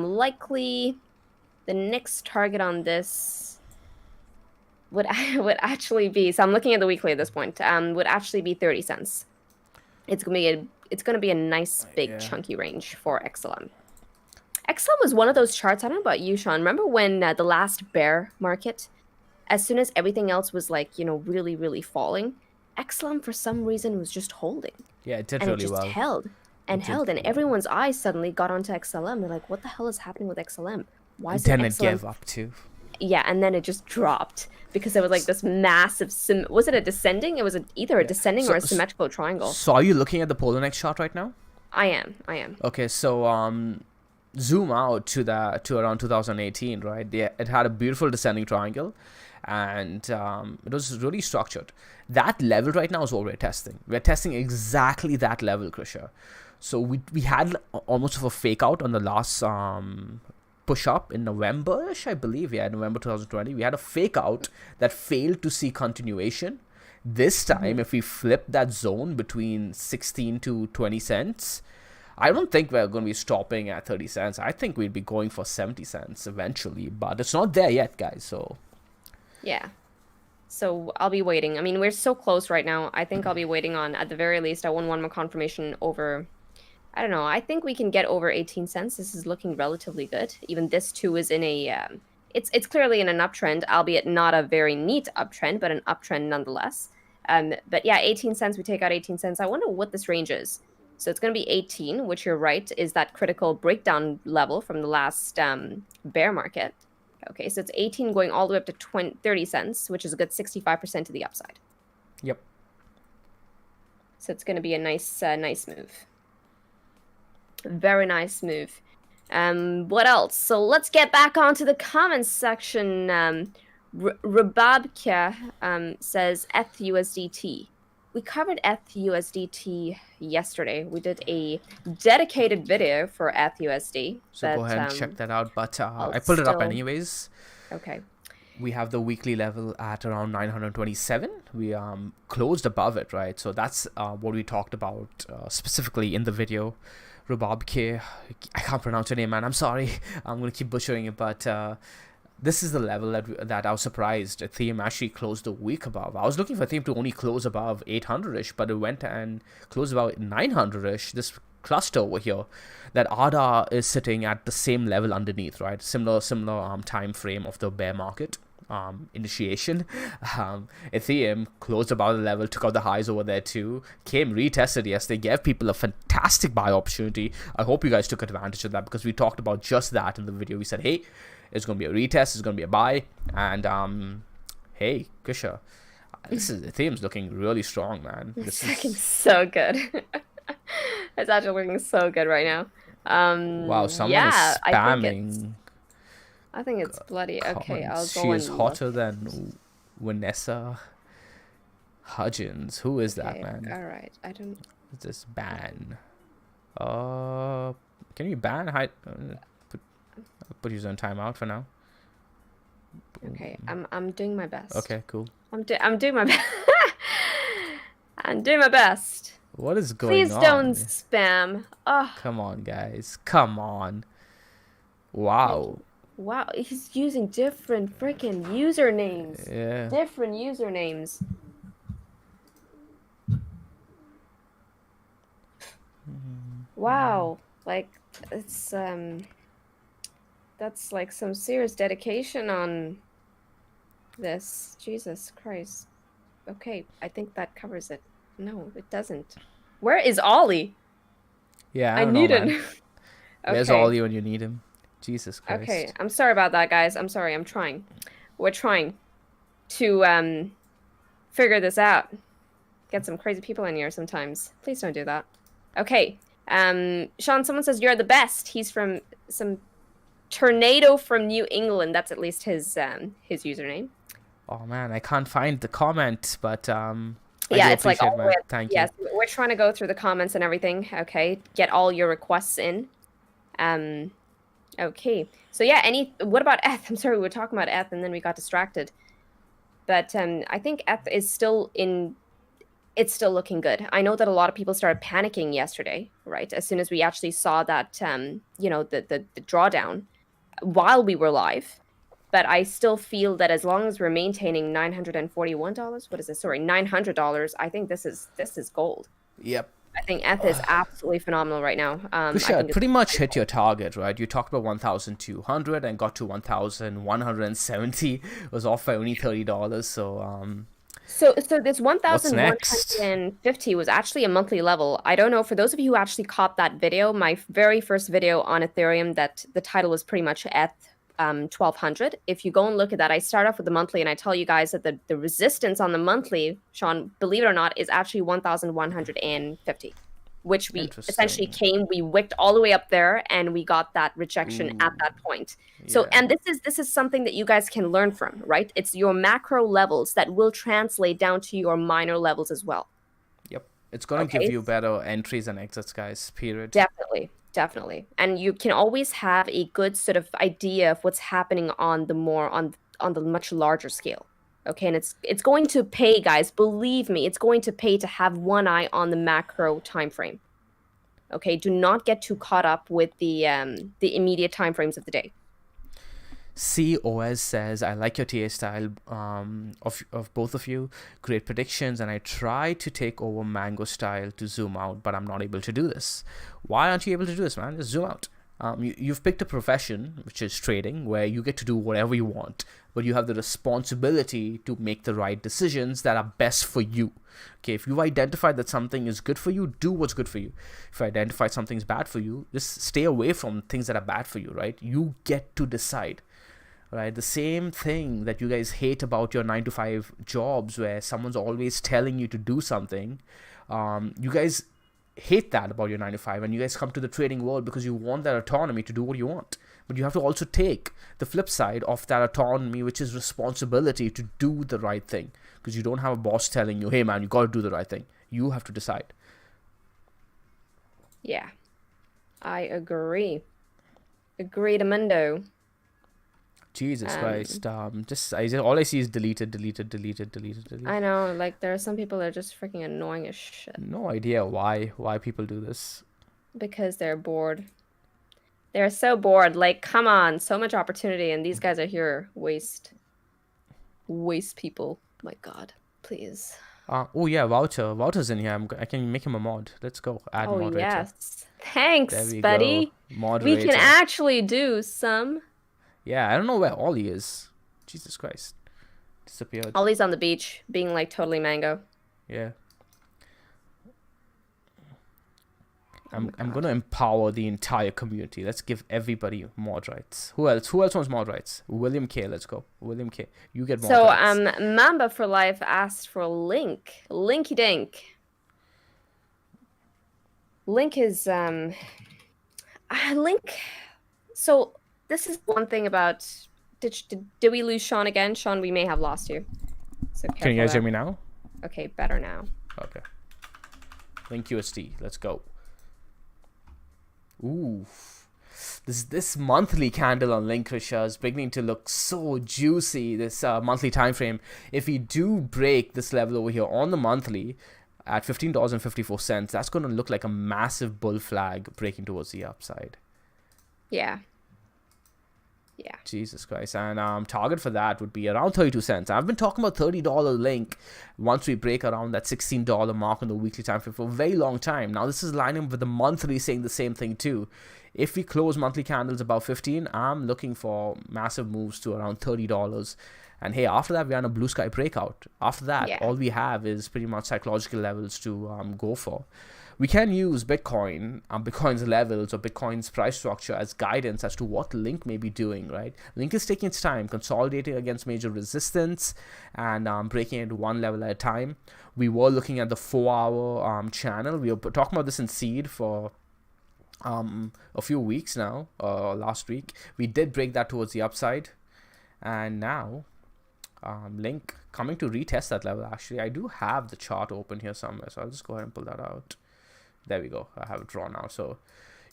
Likely, the next target on this would actually be, so I'm looking at the weekly at this point, would actually be 30 cents. It's going to be a nice, big, chunky range for XLM. XLM was one of those charts, I don't know about you, Sean, remember when the last bear market, as soon as everything else was like, really, really falling, XLM for some reason was just holding. Yeah, it did really well. And it just held and held, and everyone's eyes suddenly got onto XLM. They're like, what the hell is happening with XLM? Why is it XLM? Then it gave up too. Yeah, and then it just dropped because there was like this massive, was it a descending? It was either a descending or a symmetrical triangle. So are you looking at the Poloniex chart right now? I am. Okay, so zoom out to around 2018, right? It had a beautiful descending triangle. And it was really structured. That level right now is what we're testing. We're testing exactly that level, Krisha. So we had almost of a fake out on the last push up in November-ish, I believe. Yeah, November 2020. We had a fake out that failed to see continuation. This time, if we flip that zone between 16 to 20 cents, I don't think we're going to be stopping at 30 cents. I think we'd be going for 70 cents eventually, but it's not there yet, guys. So, Yeah. So I'll be waiting. I mean, we're so close right now. I think I'll be waiting on, at the very least, I want one more confirmation over, I don't know. I think we can get over 18 cents. This is looking relatively good. Even this too is in a, it's clearly in an uptrend, albeit not a very neat uptrend, but an uptrend nonetheless. But yeah, 18 cents, we take out 18 cents. I wonder what this range is. So it's going to be 18, which you're right, is that critical breakdown level from the last bear market. Okay, so it's 18 going all the way up to 30 cents, which is a good 65% to the upside. yep. So it's going to be a nice move. Very nice move. What else? So let's get back onto the comments section. Rababka says ETH/USDT. We covered ETH/USDT yesterday. We did a dedicated video for ETH/USD. So go ahead and check that out. But I pulled it up anyways. Okay. We have the weekly level at around 927. We closed above it, right? So that's what we talked about specifically in the video. Rubabke, I can't pronounce your name, man. I'm sorry. I'm gonna keep butchering it, but this is the level that I was surprised Ethereum actually closed the week above. I was looking for Ethereum to only close above 800-ish, but it went and closed about 900-ish. This cluster over here, that ADA is sitting at the same level underneath, right? Similar time frame of the bear market initiation. Ethereum closed above the level, took out the highs over there too, came retested yesterday, gave people a fantastic buy opportunity. I hope you guys took advantage of that, because we talked about just that in the video. We said, hey, it's going to be a retest, it's going to be a buy, and hey, Krisha, Ethereum's looking really strong, man. It's looking so good. It's actually looking so good right now. Wow, someone is spamming. I think it's bloody. Okay, I'll go. She is hotter than Vanessa Hudgens. Who is that, man? All right, I don't. Just ban. Can you ban? Put you on timeout for now. Okay, I'm doing my best. Okay, cool. I'm doing my best. I'm doing my best. What is going on? Please don't spam. Oh. Come on, guys. Come on. Wow. Wow, he's using different freaking usernames. Yeah. Different usernames. Wow, like it's that's like some serious dedication on this. Jesus Christ. Okay, I think that covers it. No, it doesn't. Where is Ollie? Yeah, I need him. Where's Ollie when you need him? Jesus Christ. Okay, I'm sorry about that, guys. I'm sorry. I'm trying. We're trying to figure this out. Get some crazy people in here sometimes. Please don't do that. Okay. Sean, someone says you're the best. He's from some tornado from New England. That's at least his username. Oh man, I can't find the comment, but yeah, it's like all Thank you. Yes, we're trying to go through the comments and everything. Okay, get all your requests in. Okay, so yeah, what about ETH? I'm sorry, we were talking about ETH and then we got distracted. But I think ETH is still it's still looking good. I know that a lot of people started panicking yesterday, right? As soon as we actually saw that, the drawdown while we were live. But I still feel that as long as we're maintaining $941, what is this? Sorry, $900. I think this is gold. Yep. I think ETH is absolutely phenomenal right now. Kusha, pretty much hit your target, right? You talked about 1,200 and got to 1,170. It was off by only $30. So this 1,150 was actually a monthly level. I don't know, for those of you who actually caught that video, my very first video on Ethereum, that the title was pretty much ETH 1,200. If you go and look at that, I start off with the monthly and I tell you guys that the resistance on the monthly, Sean, believe it or not, is actually 1,150, which we essentially we wicked all the way up there and we got that rejection at that point. So, and this is something that you guys can learn from, right? It's your macro levels that will translate down to your minor levels as well. Yep. It's going to give you better entries and exits, guys, period. Definitely. And you can always have a good sort of idea of what's happening on the much larger scale. Okay, and it's going to pay, guys. Believe me, it's going to pay to have one eye on the macro time frame. Okay, do not get too caught up with the immediate time frames of the day. COS says, I like your TA style of both of you. Great predictions, and I try to take over Mango style to zoom out, but I'm not able to do this. Why aren't you able to do this, man? Just zoom out. You've picked a profession, which is trading, where you get to do whatever you want, but you have the responsibility to make the right decisions that are best for you. Okay, if you identify that something is good for you, do what's good for you. If you identify something's bad for you, just stay away from things that are bad for you, right? You get to decide. Right, the same thing that you guys hate about your 9 to 5 jobs, where someone's always telling you to do something. You guys hate that about your 9 to 5, and you guys come to the trading world because you want that autonomy to do what you want. But you have to also take the flip side of that autonomy, which is responsibility to do the right thing, because you don't have a boss telling you, hey man, you got to do the right thing. You have to decide. Yeah, I agree. Agreed-amundo. Jesus Christ. All I see is deleted. I know, like, there are some people that are just freaking annoying as shit. No idea why people do this. Because they're bored. They're so bored. Like, come on, so much opportunity, and these guys are here. Waste people. My God, please. Oh yeah, Voucher's in here. I can make him a mod. Let's go. Add moderator. Yes. Thanks, There we buddy. go. Moderator. We can actually do some. Yeah, I don't know where Ollie is. Jesus Christ. Disappeared. Ollie's on the beach, being like totally mango. Yeah. I'm gonna empower the entire community. Let's give everybody mod rights. Who else wants mod rights? William K. Let's go. William K. You get mod rights. Mamba for Life asked for a link. Linky dink. Link is Link. So this is one thing about. Did we lose Sean again? Sean, we may have lost you. So can you guys hear me now? Okay, better now. Okay. Link USD. Let's go. Ooh, this monthly candle on Link, Krisha, is beginning to look so juicy. This monthly time frame. If we do break this level over here on the monthly at $15.54, that's going to look like a massive bull flag breaking towards the upside. Yeah. Yeah. Jesus Christ. And target for that would be around 32 cents. I've been talking about $30 Link once we break around that $16 mark on the weekly time frame for a very long time. Now this is lining up with the monthly saying the same thing too. If we close monthly candles above 15, I'm looking for massive moves to around $30. And hey, after that, we're on a blue sky breakout. After that, all we have is pretty much psychological levels to go for. We can use Bitcoin, Bitcoin's levels or Bitcoin's price structure as guidance as to what Link may be doing, right? Link is taking its time, consolidating against major resistance and breaking it one level at a time. We were looking at the 4-hour channel. We were talking about this in Seed for a few weeks now, last week. We did break that towards the upside. And now, Link coming to retest that level. Actually, I do have the chart open here somewhere, so I'll just go ahead and pull that out. There we go. I have it drawn now. So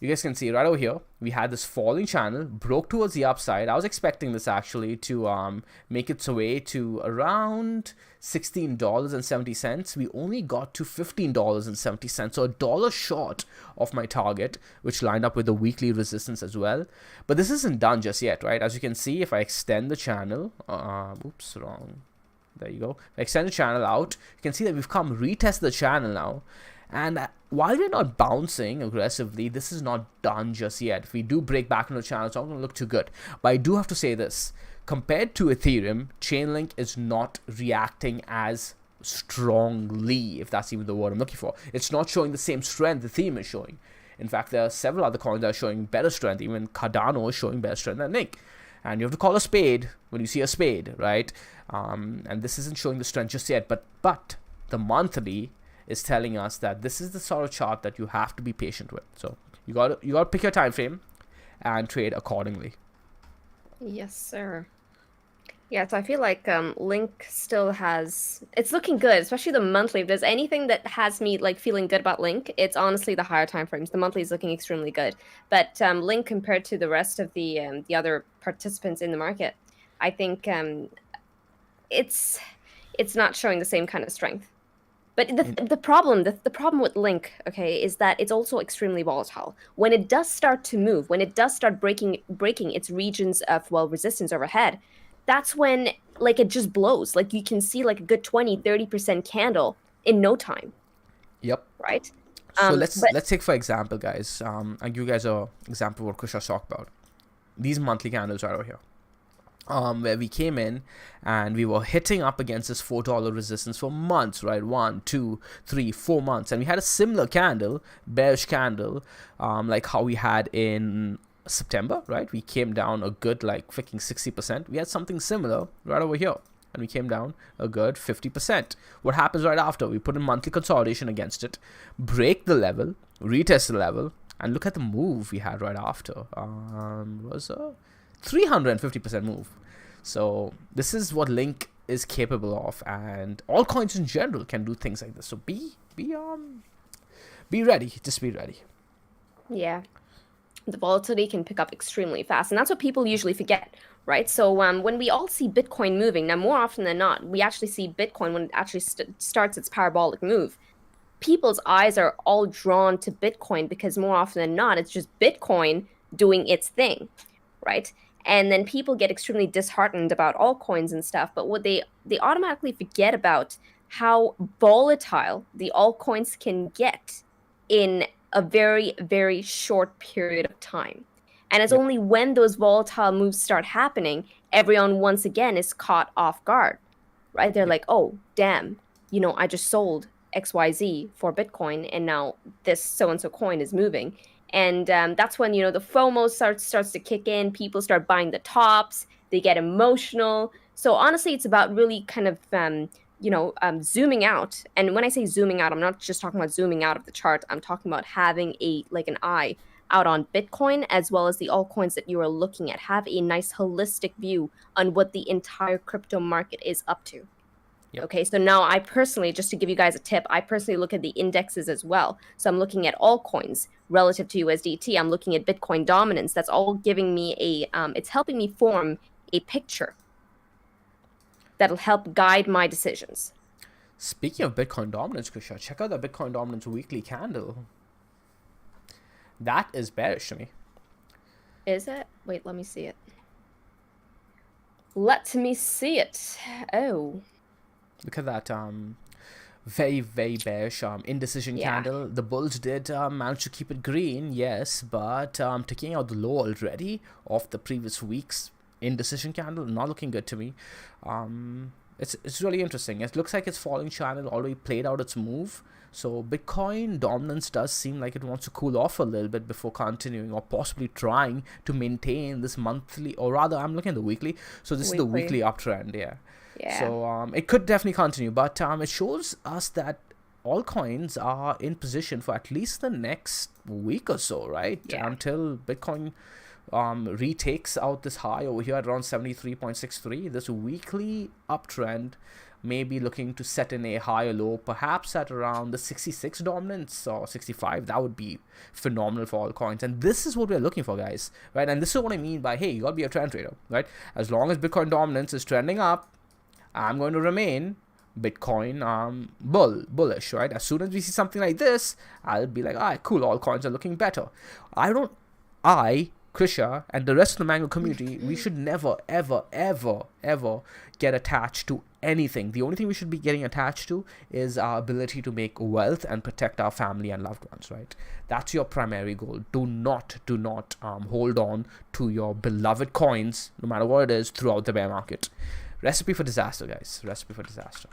you guys can see right over here, we had this falling channel, broke towards the upside. I was expecting this actually to make its way to around $16.70. We only got to $15.70, so $1 short of my target, which lined up with the weekly resistance as well. But this isn't done just yet, right? As you can see, if I extend the channel, oops, wrong. There you go. If I extend the channel out, you can see that we've come retest the channel now. And while we're not bouncing aggressively, this is not done just yet. If we do break back into the channel, it's not going to look too good. But I do have to say this. Compared to Ethereum, Chainlink is not reacting as strongly, if that's even the word I'm looking for. It's not showing the same strength Ethereum is showing. In fact, there are several other coins that are showing better strength. Even Cardano is showing better strength than Link. And you have to call a spade when you see a spade, right? And this isn't showing the strength just yet. But the monthly is telling us that this is the sort of chart that you have to be patient with. So you got to pick your time frame and trade accordingly. Yes, sir. Yeah, so I feel like Link still has. It's looking good, especially the monthly. If there's anything that has me like feeling good about Link, it's honestly the higher time frames. The monthly is looking extremely good, but Link compared to the rest of the other participants in the market, I think it's not showing the same kind of strength. But the problem with Link, okay, is that it's also extremely volatile. When it does start to move, when it does start breaking its regions of resistance overhead, that's when like it just blows. Like you can see like a good 20-30% candle in no time, Yep. right? So But let's take for example, guys. I'll give you guys a example of what Kusha talked about. These monthly candles right over here. Where we came in and we were hitting up against this $4 resistance for months, right? 1, 2, 3, 4 months, and we had a similar candle, bearish candle, like how we had in September, right? We came down a good like freaking 60%. We had something similar right over here, and we came down a good 50%. What happens right after? We put in monthly consolidation against it, break the level, retest the level, and look at the move we had right after. Was a 350% move. So this is what Link is capable of, and all coins in general can do things like this. So be ready. Just be ready. yeah, the volatility can pick up extremely fast, and that's what people usually forget, right? So when we all see Bitcoin moving, now more often than not, we actually see Bitcoin when it actually starts its parabolic move. People's eyes are all drawn to Bitcoin because more often than not, it's just Bitcoin doing its thing, right? And then people get extremely disheartened about altcoins and stuff, but what they automatically forget about how volatile the altcoins can get in a very, very short period of time. And it's Yep. only when those volatile moves start happening, everyone once again is caught off guard, right? They're Yep. like, oh, damn, I just sold XYZ for Bitcoin, and now this so and so coin is moving. And that's when the FOMO starts to kick in. People start buying the tops. They get emotional. So honestly, it's about really kind of zooming out. And when I say zooming out, I'm not just talking about zooming out of the chart. I'm talking about having an eye out on Bitcoin as well as the altcoins that you are looking at. Have a nice holistic view on what the entire crypto market is up to. Yep. Okay, so now I personally, just to give you guys a tip, I personally look at the indexes as well. So I'm looking at all coins relative to USDT. I'm looking at Bitcoin dominance. That's all giving me it's helping me form a picture that'll help guide my decisions. Speaking of Bitcoin dominance, Kusha, check out the Bitcoin dominance weekly candle. That is bearish to me. Is it? Wait, let me see it. Let me see it. Oh. Look at that very, very bearish indecision candle. The bulls did manage to keep it green, yes, but taking out the low already of the previous week's indecision candle, not looking good to me. It's really interesting. It looks like its falling channel already played out its move. So Bitcoin dominance does seem like it wants to cool off a little bit before continuing or possibly trying to maintain this monthly, or rather I'm looking at the weekly. So this is the weekly uptrend, yeah. So it could definitely continue, but it shows us that all coins are in position for at least the next week or so, right? Yeah. Until Bitcoin retakes out this high over here at around 73.63. This weekly uptrend may be looking to set in a higher low, perhaps at around the 66 dominance or 65. That would be phenomenal for all coins, and this is what we're looking for, guys, right? And this is what I mean by, hey, you gotta be a trend trader, right? As long as Bitcoin dominance is trending up, I'm going to remain Bitcoin bullish, right? As soon as we see something like this, I'll be like, all right, cool, all coins are looking better. Krisha, and the rest of the Mango community, we should never, ever, ever, ever get attached to anything. The only thing we should be getting attached to is our ability to make wealth and protect our family and loved ones, right? That's your primary goal. Do not hold on to your beloved coins, no matter what it is, throughout the bear market. Recipe for disaster, guys. Recipe for disaster.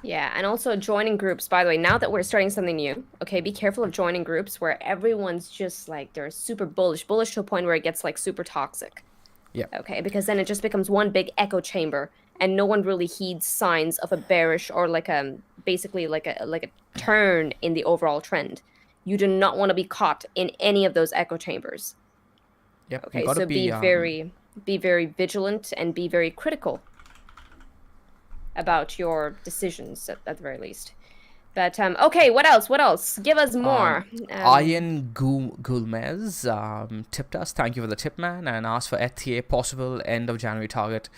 Yeah, and also joining groups, by the way, now that we're starting something new, okay, be careful of joining groups where everyone's just like, they're super bullish to a point where it gets like super toxic. Yeah. Okay, because then it just becomes one big echo chamber and no one really heeds signs of a bearish or basically like a turn in the overall trend. You do not want to be caught in any of those echo chambers. Yep. Okay, so be very vigilant and be very critical about your decisions at the very least. But okay, what else? What else? Give us more. Ian Gulmez tipped us. Thank you for the tip, man, and asked for ETH possible end of January target.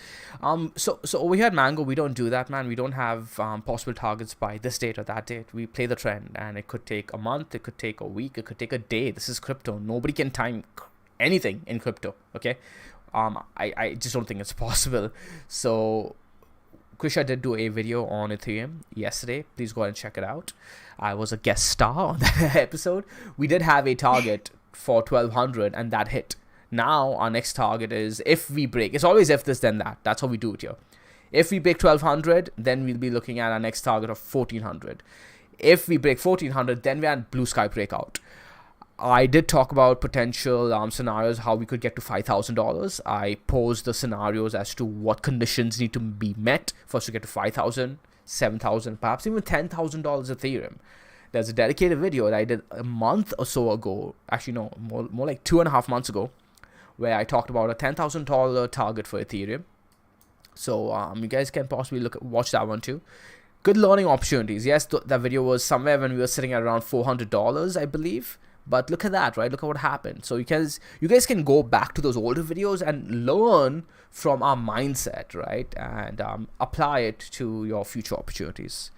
So over here at Mango, we don't do that, man. We don't have possible targets by this date or that date. We play the trend, and it could take a month, it could take a week, it could take a day. This is crypto. Nobody can time anything in crypto. Okay, I just don't think it's possible. So Krisha did do a video on Ethereum yesterday. Please go ahead and check it out. I was a guest star on that episode. We did have a target for 1200 and that hit. Now our next target is if we break. It's always if this then that. That's how we do it here. If we break 1200, then we'll be looking at our next target of 1400. If we break 1400, then we're at blue sky breakout. I did talk about potential scenarios, how we could get to $5,000. I posed the scenarios as to what conditions need to be met for us to get to 5,000, 7,000, perhaps even $10,000 Ethereum. There's a dedicated video that I did a month or so ago, actually no, more like 2.5 months ago, where I talked about a $10,000 target for Ethereum. So you guys can possibly watch that one too. Good learning opportunities. Yes, that video was somewhere when we were sitting at around $400, I believe. But look at that, right? Look at what happened. So you guys can go back to those older videos and learn from our mindset, right? And apply it to your future opportunities.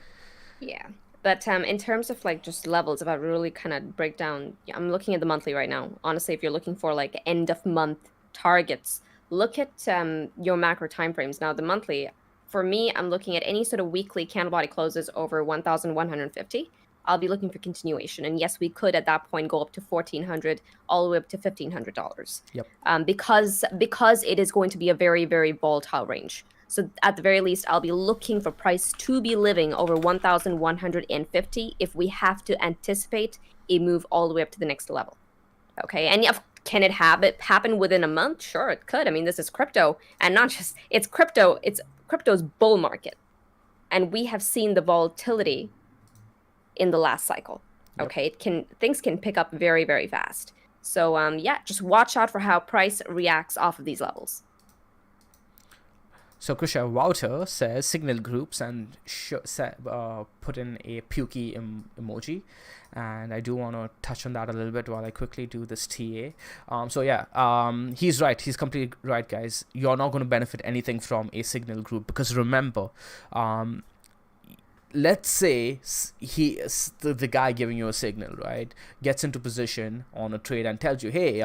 Yeah. But in terms of like just levels, if I really kind of break down, I'm looking at the monthly right now. Honestly, if you're looking for like end of month targets, look at your macro timeframes. Now, the monthly, for me, I'm looking at any sort of weekly candle body closes over 1,150. I'll be looking for continuation. And yes, we could at that point go up to 1,400, all the way up to $1,500. Yep. Because it is going to be a very, very volatile range. So at the very least, I'll be looking for price to be living over 1,150 if we have to anticipate a move all the way up to the next level. Okay, and can it happen within a month? Sure, it could. I mean, this is crypto, and not just it's crypto. It's crypto's bull market, and we have seen the volatility in the last cycle. Okay, things can pick up very, very fast. So yeah, just watch out for how price reacts off of these levels. So Krisha Wouter says signal groups and put in a pukey emoji, and I do want to touch on that a little bit while I quickly do this TA. So yeah, he's right. He's completely right, guys. You're not going to benefit anything from a signal group because remember, let's say the guy giving you a signal, right, gets into position on a trade and tells you, hey,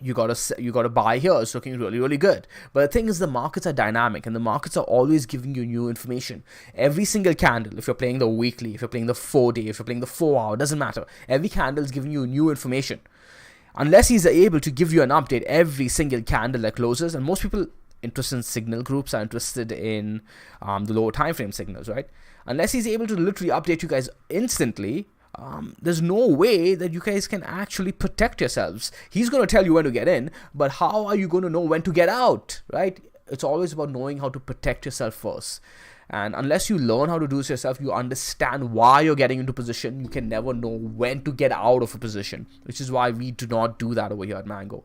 you gotta buy here. It's looking really, really good. But the thing is, the markets are dynamic and the markets are always giving you new information. Every single candle, if you're playing the weekly, if you're playing the 4-day, if you're playing the 4-hour, doesn't matter. Every candle is giving you new information. Unless he's able to give you an update every single candle that closes, and most people interested in signal groups are interested in the lower time frame signals, right? Unless he's able to literally update you guys instantly, there's no way that you guys can actually protect yourselves. He's going to tell you when to get in, but how are you going to know when to get out, right? It's always about knowing how to protect yourself first. And unless you learn how to do this yourself, you understand why you're getting into position, you can never know when to get out of a position, which is why we do not do that over here at Mango.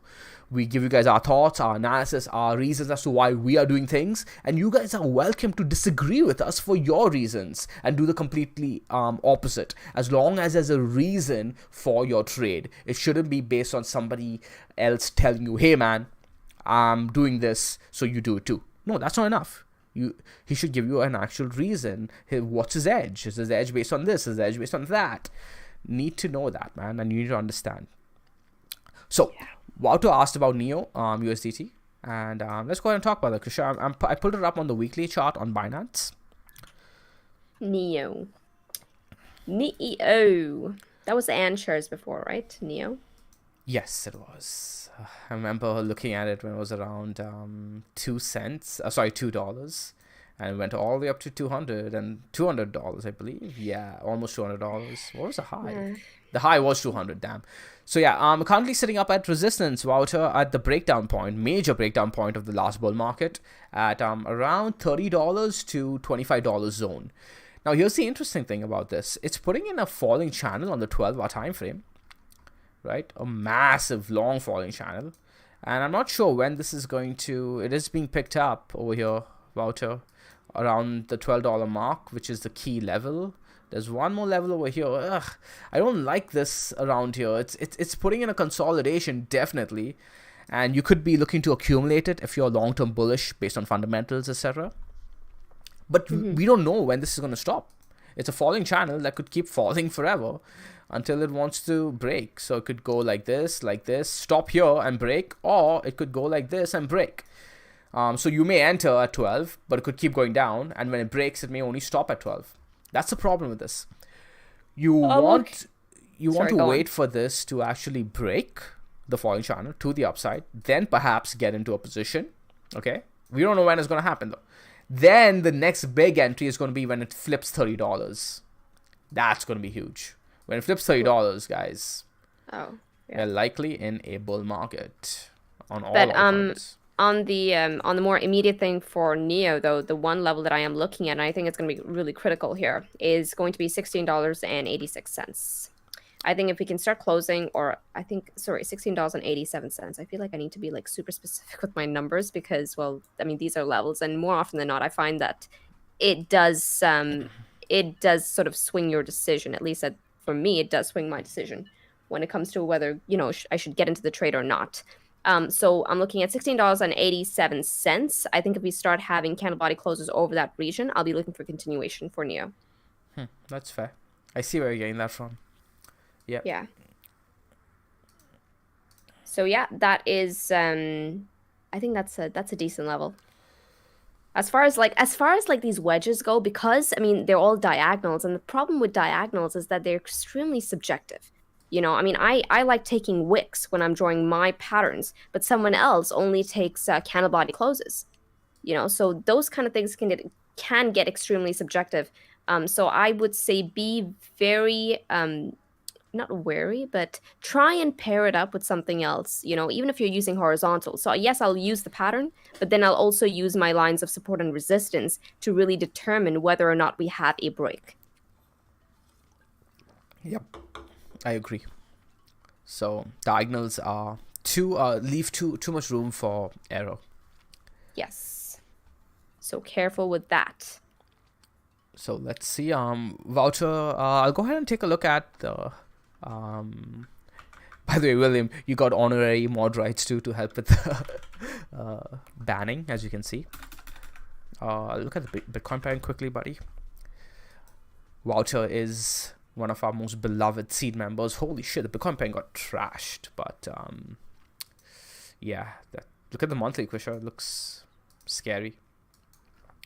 We give you guys our thoughts, our analysis, our reasons as to why we are doing things, and you guys are welcome to disagree with us for your reasons and do the completely opposite. As long as there's a reason for your trade, it shouldn't be based on somebody else telling you, hey man, I'm doing this, so you do it too. No, that's not enough. He should give you an actual reason. What's his edge? Is his edge based on this? Is his edge based on that? Need to know that, man, and you need to understand. So, Wouter asked about NEO USDT, and let's go ahead and talk about that. Krisha, I pulled it up on the weekly chart on Binance. NEO. That was the Anshares before, right? NEO. Yes, it was. I remember looking at it when it was around $2, and it went all the way up to $200 I believe. Yeah, almost $200. What was the high? Yeah. The high was 200. Damn. So yeah, I'm currently sitting up at resistance, Wouter, at the breakdown point, major breakdown point of the last bull market at around $30 to $25 zone. Now here's the interesting thing about this. It's putting in a falling channel on the 12-hour time frame. Right, a massive long falling channel, and I'm not sure when this is going to. It is being picked up over here, Wouter, around the $12 mark, which is the key level. There's one more level over here. Ugh, I don't like this around here. It's putting in a consolidation, definitely. And you could be looking to accumulate it if you're long-term bullish based on fundamentals, etc. But we don't know when this is going to stop. It's a falling channel that could keep falling forever until it wants to break. So it could go like this, stop here and break, or it could go like this and break. So you may enter at 12, but it could keep going down, and when it breaks, it may only stop at 12. That's the problem with this. You want to wait for this to actually break the falling channel to the upside, then perhaps get into a position. Okay, we don't know when it's going to happen though. Then the next big entry is going to be when it flips $30. That's going to be huge. When it flips $30, guys, we're likely in a bull market on all altcoins. On the more immediate thing for NEO, though, the one level that I am looking at, and I think it's going to be really critical here, is going to be $16.86. I think if we can start closing, or $16.87. I feel like I need to be like super specific with my numbers because, well, I mean, these are levels, and more often than not, I find that it does sort of swing your decision. At least for me, it does swing my decision when it comes to whether, I should get into the trade or not. So I'm looking at $16.87. I think if we start having candle body closes over that region, I'll be looking for continuation for NEO. That's fair. I see where you're getting that from. Yeah. Yeah. So yeah, that is I think that's a decent level. As far as these wedges go, because I mean they're all diagonals, and the problem with diagonals is that they're extremely subjective. I mean, I like taking wicks when I'm drawing my patterns, but someone else only takes candle body closes. So those kind of things can get extremely subjective. So I would say be very not wary, but try and pair it up with something else, even if you're using horizontal. So yes, I'll use the pattern, but then I'll also use my lines of support and resistance to really determine whether or not we have a break. Yep, I agree. So diagonals are leave too much room for error. Yes. So careful with that. So let's see. Voucher. I'll go ahead and take a look at the. By the way, William, you got honorary mod rights too to help with the banning, as you can see. Look at the Bitcoin pairing quickly, buddy. Voucher is one of our most beloved seed members. Holy shit, the Bitcoin pairing got trashed, but yeah. Look at the monthly, Kusha. It looks scary.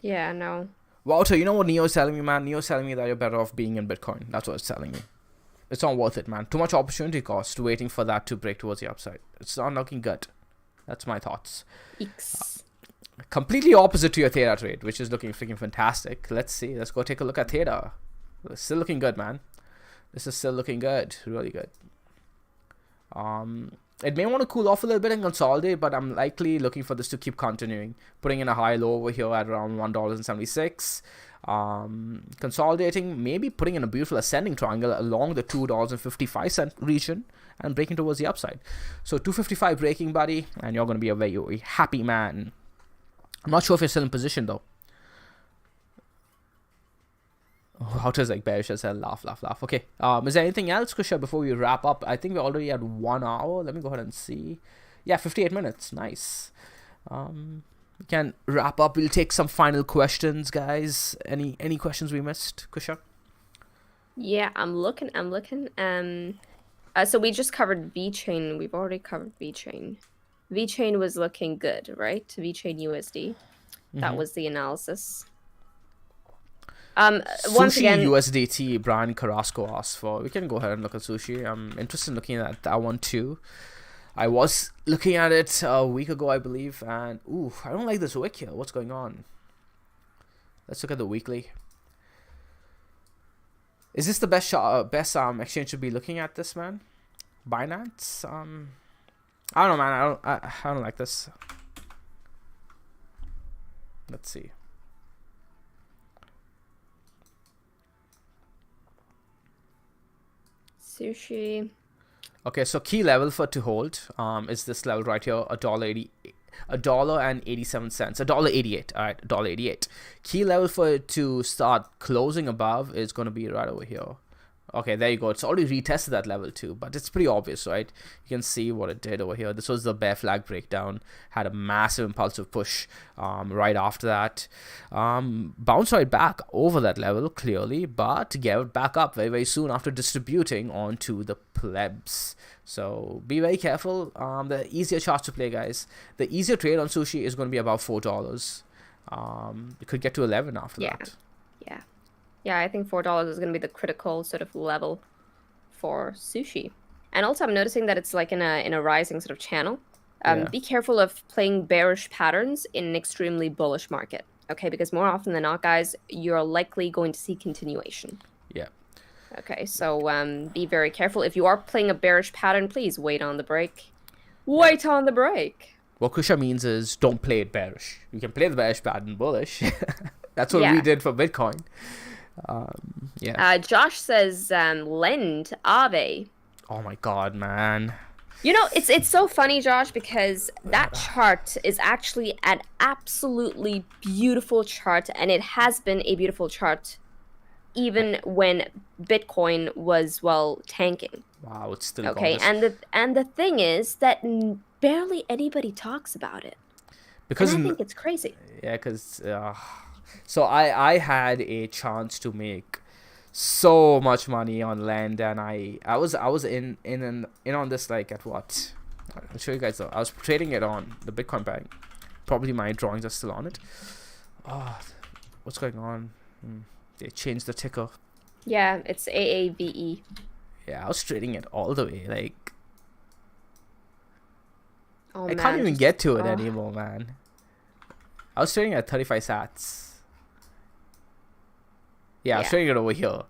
Yeah, no. Voucher, you know what Neo's telling me, man? Neo's telling me that you're better off being in Bitcoin. That's what it's telling me. It's not worth it, man. Too much opportunity cost waiting for that to break towards the upside. It's not looking good. That's my thoughts. Completely opposite to your Theta trade, which is looking freaking fantastic. Let's see. Let's go take a look at Theta. It's still looking good, man. This is still looking good. Really good. It may want to cool off a little bit and consolidate, but I'm likely looking for this to keep continuing. Putting in a high low over here at around $1.76. Consolidating, maybe putting in a beautiful ascending triangle along the $2.55 region and breaking towards the upside. So 255 breaking, buddy, and you're going to be a very happy man. I'm not sure if you're still in position though. Voucher's like bearish as hell. Laugh. Okay. Is there anything else, Kusha, before we wrap up? I think we're already at 1 hour. Let me go ahead and see. Yeah, 58 minutes. Nice. We can wrap up. We'll take some final questions, guys. Any questions we missed, Kusha? Yeah, I'm looking. So we just covered VeChain. We've already covered VeChain. VeChain was looking good, right? VeChain USD. That was the analysis. Once Sushi again, USDT, Brian Carrasco asked for. We can go ahead and look at Sushi. I'm interested in looking at that one too. I was looking at it a week ago, I believe, and I don't like this wick here. What's going on? Let's look at the weekly. Is this the best exchange to be looking at this, man? Binance? I don't know, man. I don't like this. Let's see. Sushi. Okay, so key level for to hold is this level right here, $1.87, $1.88. All right, $1.88. Key level for it to start closing above is going to be right over here. Okay, there you go. It's already retested that level too, but it's pretty obvious, right? You can see what it did over here. This was the bear flag breakdown. Had a massive impulsive push right after that. Bounced right back over that level, clearly, but gave back up very, very soon after distributing onto the plebs. So be very careful. The easier charts to play, guys. The easier trade on sushi is going to be about $4. It could get to 11 after that. Yeah. Yeah, I think $4 is going to be the critical sort of level for sushi. And also, I'm noticing that it's like in a rising sort of channel. Yeah. Be careful of playing bearish patterns in an extremely bullish market, okay? Because more often than not, guys, you're likely going to see continuation. Yeah. Okay, so be very careful. If you are playing a bearish pattern, please wait on the break. Wait on the break. What Kusha means is don't play it bearish. You can play the bearish pattern bullish. That's what we did for Bitcoin. Josh says lend Aave. Oh my god, man. You know, it's so funny, Josh, because that chart is actually an absolutely beautiful chart, and it has been a beautiful chart even when Bitcoin was, well, tanking. Wow, it's still okay. Gorgeous. And the thing is that barely anybody talks about it. Because I think it's crazy. Yeah, because so I had a chance to make so much money on land, and I was in on this, like, at what? I'll show you guys though. I was trading it on the Bitcoin bank. Probably my drawings are still on it. Oh, what's going on? They changed the ticker. Yeah, it's AAVE. Yeah, I was trading it all the way. Like, oh, I can't even get to it anymore, man. I was trading at 35 sats. Yeah, I was trading it over here.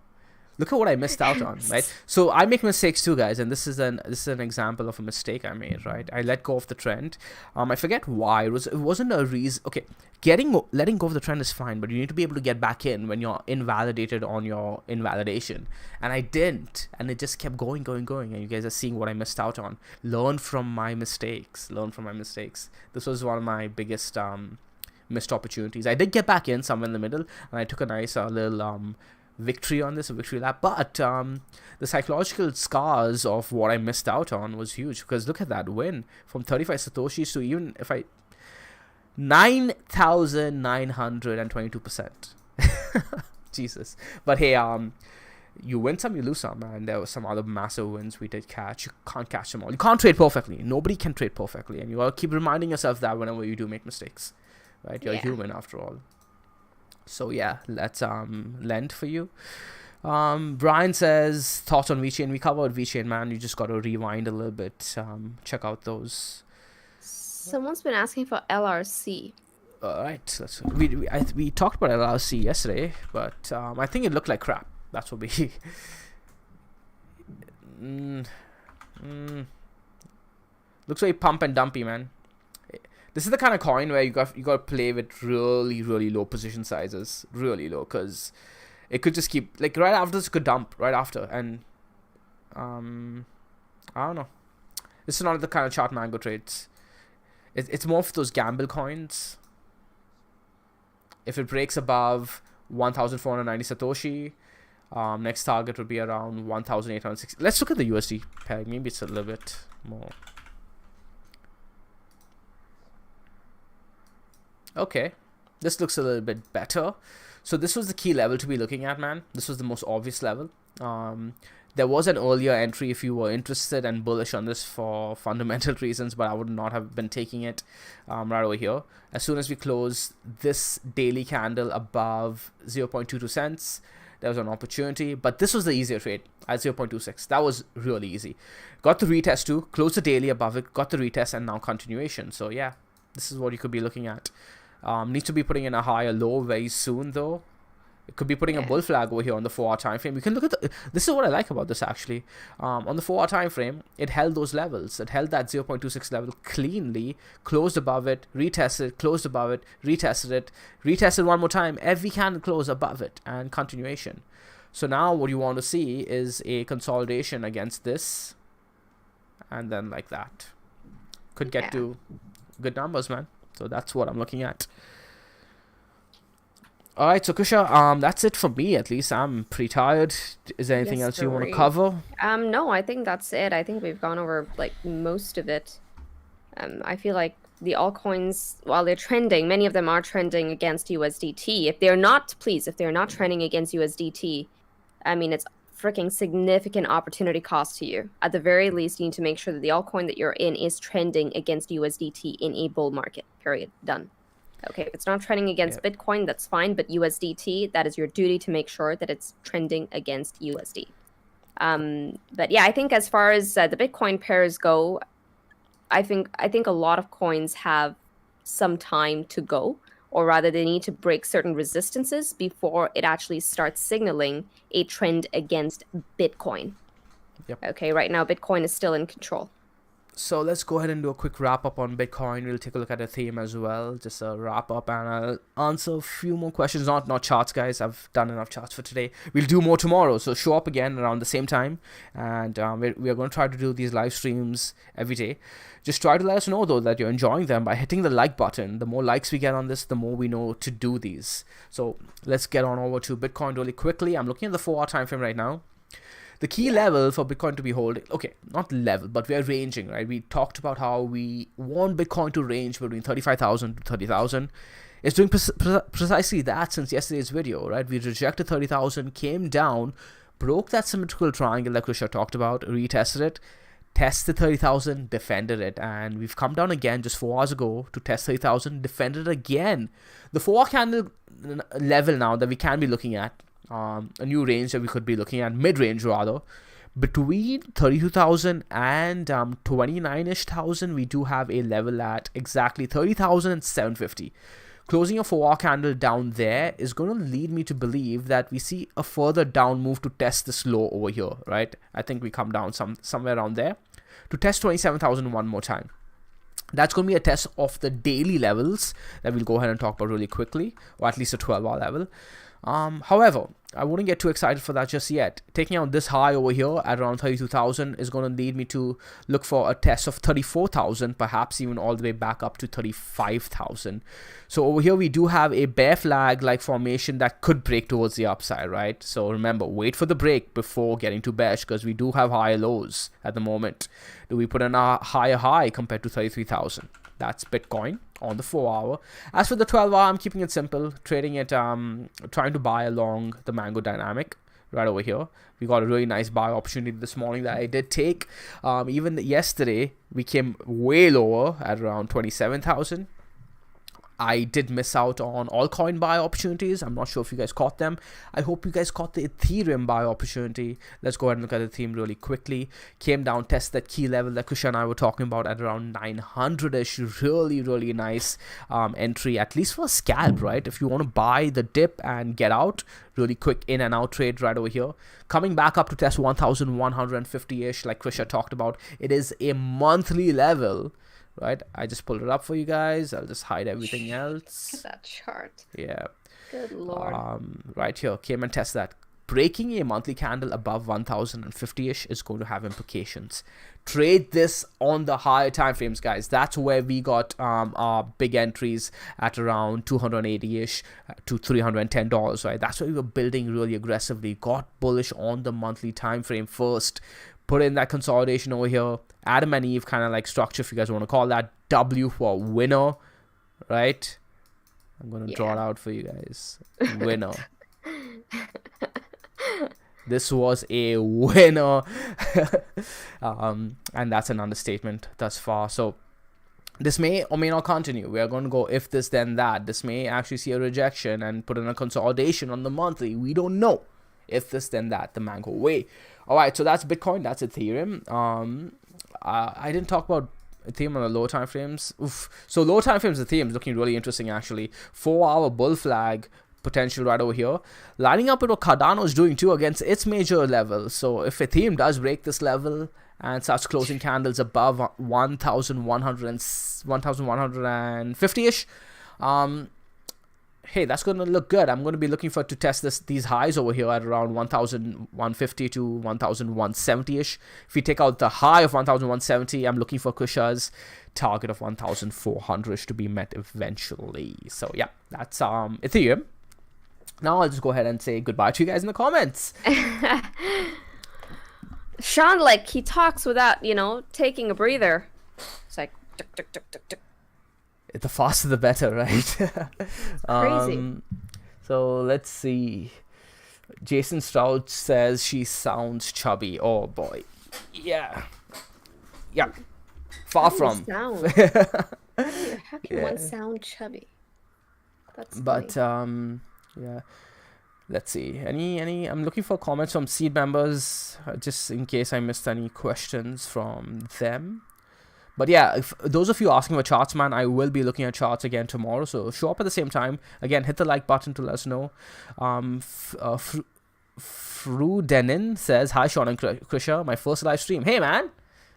Look at what I missed out on, right? So I make mistakes too, guys, and this is an example of a mistake I made, right? I let go of the trend. I forget why. It wasn't a reason. Okay, letting go of the trend is fine, but you need to be able to get back in when you're invalidated on your invalidation. And I didn't, and it just kept going, and you guys are seeing what I missed out on. Learn from my mistakes. This was one of my biggest missed opportunities. I did get back in somewhere in the middle, and I took a nice little victory on this, a victory lap, but the psychological scars of what I missed out on was huge, because look at that win from 35 satoshis to even if I 9,922%. Jesus. But hey, you win some, you lose some, and there were some other massive wins we did catch. You can't catch them all. You can't trade perfectly. Nobody can trade perfectly, and you gotta keep reminding yourself that whenever you do make mistakes, right? You're human after all. So yeah, let's lend for you. Brian says thoughts on VeChain. We covered VeChain, man. You just got to rewind a little bit. Check out those. Someone's been asking for LRC. All right, we talked about LRC yesterday, but I think it looked like crap. That's what we. Looks very pump and dumpy, man. This is the kind of coin where you got to play with really, really low position sizes, really low, because it could just keep, like, right after this could dump right after, and I don't know. This is not the kind of chart Mango trades. It's more for those gamble coins. If it breaks above 1,490 satoshi, next target would be around 1,860. Let's look at the USD peg. Maybe it's a little bit more. Okay, this looks a little bit better. So this was the key level to be looking at, man. This was the most obvious level. There was an earlier entry if you were interested and bullish on this for fundamental reasons, but I would not have been taking it right over here. As soon as we close this daily candle above 0.22 cents, there was an opportunity, but this was the easier trade at 0.26. That was really easy. Got the retest too, closed the daily above it, got the retest, and now continuation. So yeah, this is what you could be looking at. Needs to be putting in a higher low very soon though. It could be putting a bull flag over here on the 4-hour time frame. You can look at this is what I like about this actually. On the 4-hour time frame, it held those levels. It held that 0.26 level cleanly, closed above it, retested, closed above it, retested it, retested one more time. Every candle closed above it, and continuation. So now what you want to see is a consolidation against this. and then like that could get Yeah. to good numbers, man. So that's what I'm looking at. All right, so Kusha, that's it for me at least. I'm pretty tired. Is there anything Yes, else you want to sirree. cover? No, I think that's it. I think we've gone over like most of it. I feel like the altcoins, while they're trending, many of them are trending against USDT. If they're not trending against USDT, I mean, it's freaking significant opportunity cost to you. At the very least, you need to make sure that the altcoin that you're in is trending against USDT in a bull market. Period. Done. Okay, if it's not trending against Bitcoin, that's fine, but USDT, that is your duty to make sure that it's trending against USD. But yeah, I think as far as the Bitcoin pairs go, I think a lot of coins have some time to go, or rather they need to break certain resistances before it actually starts signaling a trend against Bitcoin. Yep. Okay, right now Bitcoin is still in control. So let's go ahead and do a quick wrap up on Bitcoin. We'll take a look at Ethereum as well, just a wrap up, and I'll answer a few more questions. Not charts, guys. I've done enough charts for today. We'll do more tomorrow, so show up again around the same time, and we are going to try to do these live streams every day. Just try to let us know though that you're enjoying them by hitting the like button. The more likes we get on this, the more we know to do these. So let's get on over to Bitcoin really quickly. I'm looking at the 4-hour time frame right now. The key level for Bitcoin to be holding, okay, not level, but we are ranging, right? We talked about how we want Bitcoin to range between 35,000 to 30,000. It's doing precisely that since yesterday's video, right? We rejected 30,000, came down, broke that symmetrical triangle that Krisha talked about, retested it, tested 30,000, defended it, and we've come down again just 4 hours ago to test 30,000, defended it again. The 4-hour candle level now that we can be looking at, a new range that we could be looking at, mid-range rather, between 32,000 and 29-ish thousand, we do have a level at exactly 30,750. Closing a 4-hour candle down there is going to lead me to believe that we see a further down move to test this low over here, right? I think we come down somewhere around there to test 27,000 one more time. That's going to be a test of the daily levels that we'll go ahead and talk about really quickly, or at least a 12-hour level. However, I wouldn't get too excited for that just yet. Taking out this high over here at around 32,000 is going to lead me to look for a test of 34,000, perhaps even all the way back up to 35,000. So over here we do have a bear flag like formation that could break towards the upside, right? So remember, wait for the break before getting to bearish, because we do have higher lows at the moment. Do we put in a higher high compared to 33,000? That's Bitcoin on the 4-hour. As for the 12-hour, I'm keeping it simple, trading it, trying to buy along the Mango dynamic right over here. We got a really nice buy opportunity this morning that I did take. Even yesterday, we came way lower at around 27,000. I did miss out on altcoin buy opportunities. I'm not sure if you guys caught them. I hope you guys caught the Ethereum buy opportunity. Let's go ahead and look at the theme really quickly. Came down, test that key level that Kusha and I were talking about at around 900-ish. Really, really nice entry, at least for a scalp, right? If you want to buy the dip and get out, really quick in and out trade right over here. Coming back up to test 1,150-ish like Kusha talked about. It is a monthly level. Right, I just pulled it up for you guys. I'll just hide everything else. Look at that chart. Yeah. Good lord. Right here, came and test that. Breaking a monthly candle above 1,050-ish is going to have implications. Trade this on the higher time frames, guys. That's where we got our big entries at around 280-ish to $310, right? That's where we were building really aggressively. Got bullish on the monthly time frame first. Put in that consolidation over here. Adam and Eve kind of like structure, if you guys want to call that. W for winner, right? I'm going to draw it out for you guys. Winner. This was a winner. And that's an understatement thus far. So this may or may not continue. We are going to go if this, then that. This may actually see a rejection and put in a consolidation on the monthly. We don't know. If this, then that, the Mango way. All right, so that's Bitcoin. That's Ethereum. I didn't talk about Ethereum on the low time frames. So low time frames, Ethereum is looking really interesting actually. 4-hour bull flag potential right over here, lining up with what Cardano is doing too against its major level. So if Ethereum does break this level and starts closing candles above 1,150-ish, hey, that's going to look good. I'm going to be looking for to test these highs over here at around 1,150 to 1,170-ish. If we take out the high of 1,170, I'm looking for Kusha's target of 1,400 to be met eventually. So yeah, that's Ethereum. Now I'll just go ahead and say goodbye to you guys in the comments. Sean, like, he talks without, you know, taking a breather. It's like, tuk, tuk, tuk, tuk, tuk. The faster the better, right? Crazy. So let's see. Jason Stroud says she sounds chubby. Oh boy. Yeah. Far from. Sound? How can one sound chubby? That's but funny. yeah. Let's see. Any I'm looking for comments from seed members, just in case I missed any questions from them. But yeah, if those of you asking for charts, man, I will be looking at charts again tomorrow. So show up at the same time. Again, hit the like button to let us know. Fru Denin says, hi, Sean and Krisha, my first live stream. Hey, man.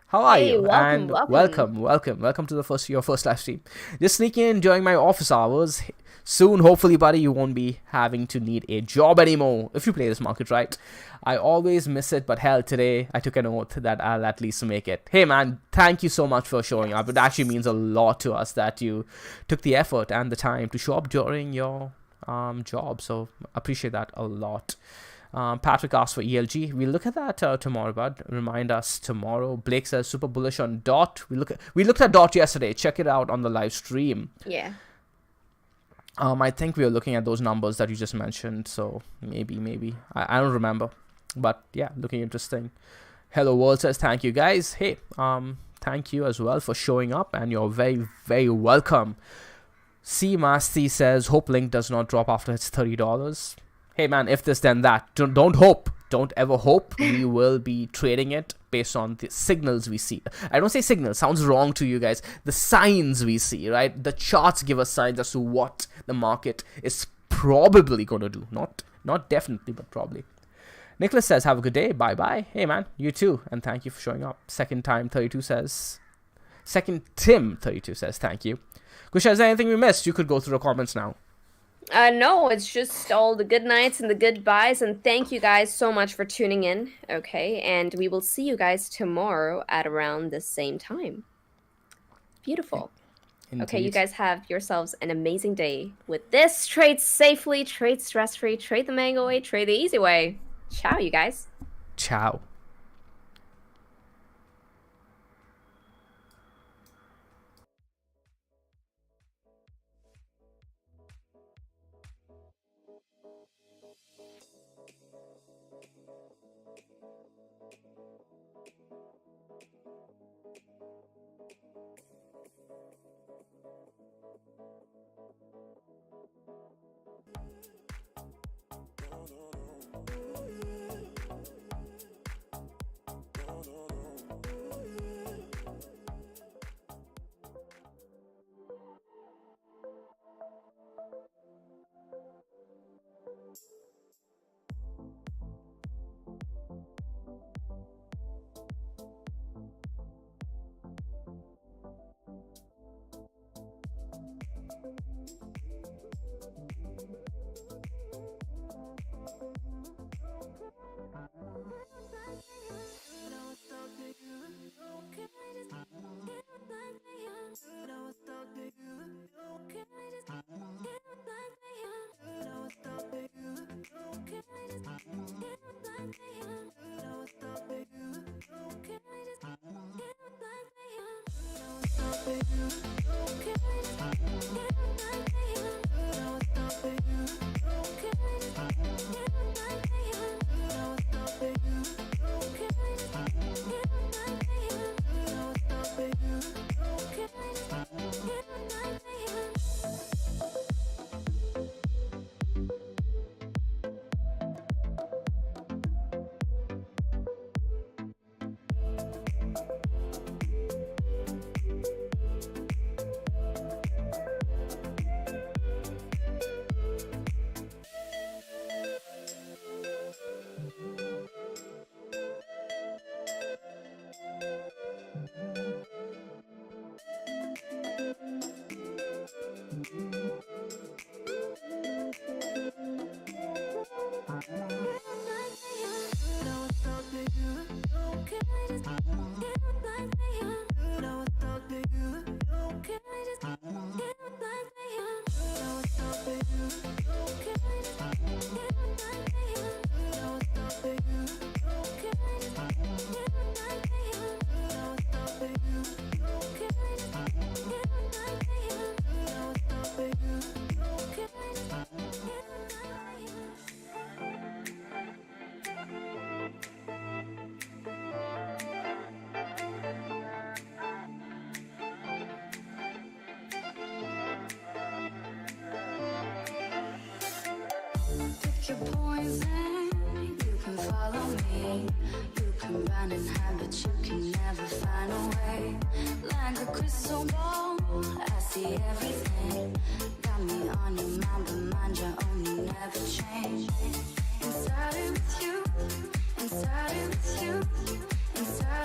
How are you? Welcome, and welcome to your first live stream. Just sneaking in during my office hours. Soon, hopefully, buddy, you won't be having to need a job anymore if you play this market right. I always miss it, but hell, today I took an oath that I'll at least make it. Hey, man, thank you so much for showing up. It actually means a lot to us that you took the effort and the time to show up during your job. So appreciate that a lot. Patrick asked for ELG. We'll look at that tomorrow, bud. Remind us tomorrow. Blake says super bullish on DOT. We looked at DOT yesterday. Check it out on the live stream. Yeah. I think we were looking at those numbers that you just mentioned. So maybe. I don't remember. But yeah, looking interesting. Hello World says thank you guys. Hey, thank you as well for showing up, and you're very, very welcome. C Masti says hope Link does not drop after it's $30. Hey man, if this then that. Don't hope. Don't ever hope. We will be trading it based on the signals we see. I don't say signals, sounds wrong to you guys. The signs we see, right? The charts give us signs as to what the market is probably going to do. Not definitely, but probably. Nicholas says, have a good day. Bye-bye. Hey man, you too. And thank you for showing up. Second Tim 32 says, thank you. Kusha, is there anything we missed? You could go through the comments now. No, it's just all the good nights and the goodbyes, and thank you guys so much for tuning in, okay? And we will see you guys tomorrow at around the same time. Beautiful. Indeed. Okay, you guys have yourselves an amazing day with this. Trade safely, trade stress-free, trade the mango way, trade the easy way. Ciao, you guys. Ciao. Pick your poison, you can follow me. You can run and hide, but you can never find a way. Like a crystal ball, I see everything. Got me on your mind, but mind your own, you never change. Inside it with you, inside it with you, inside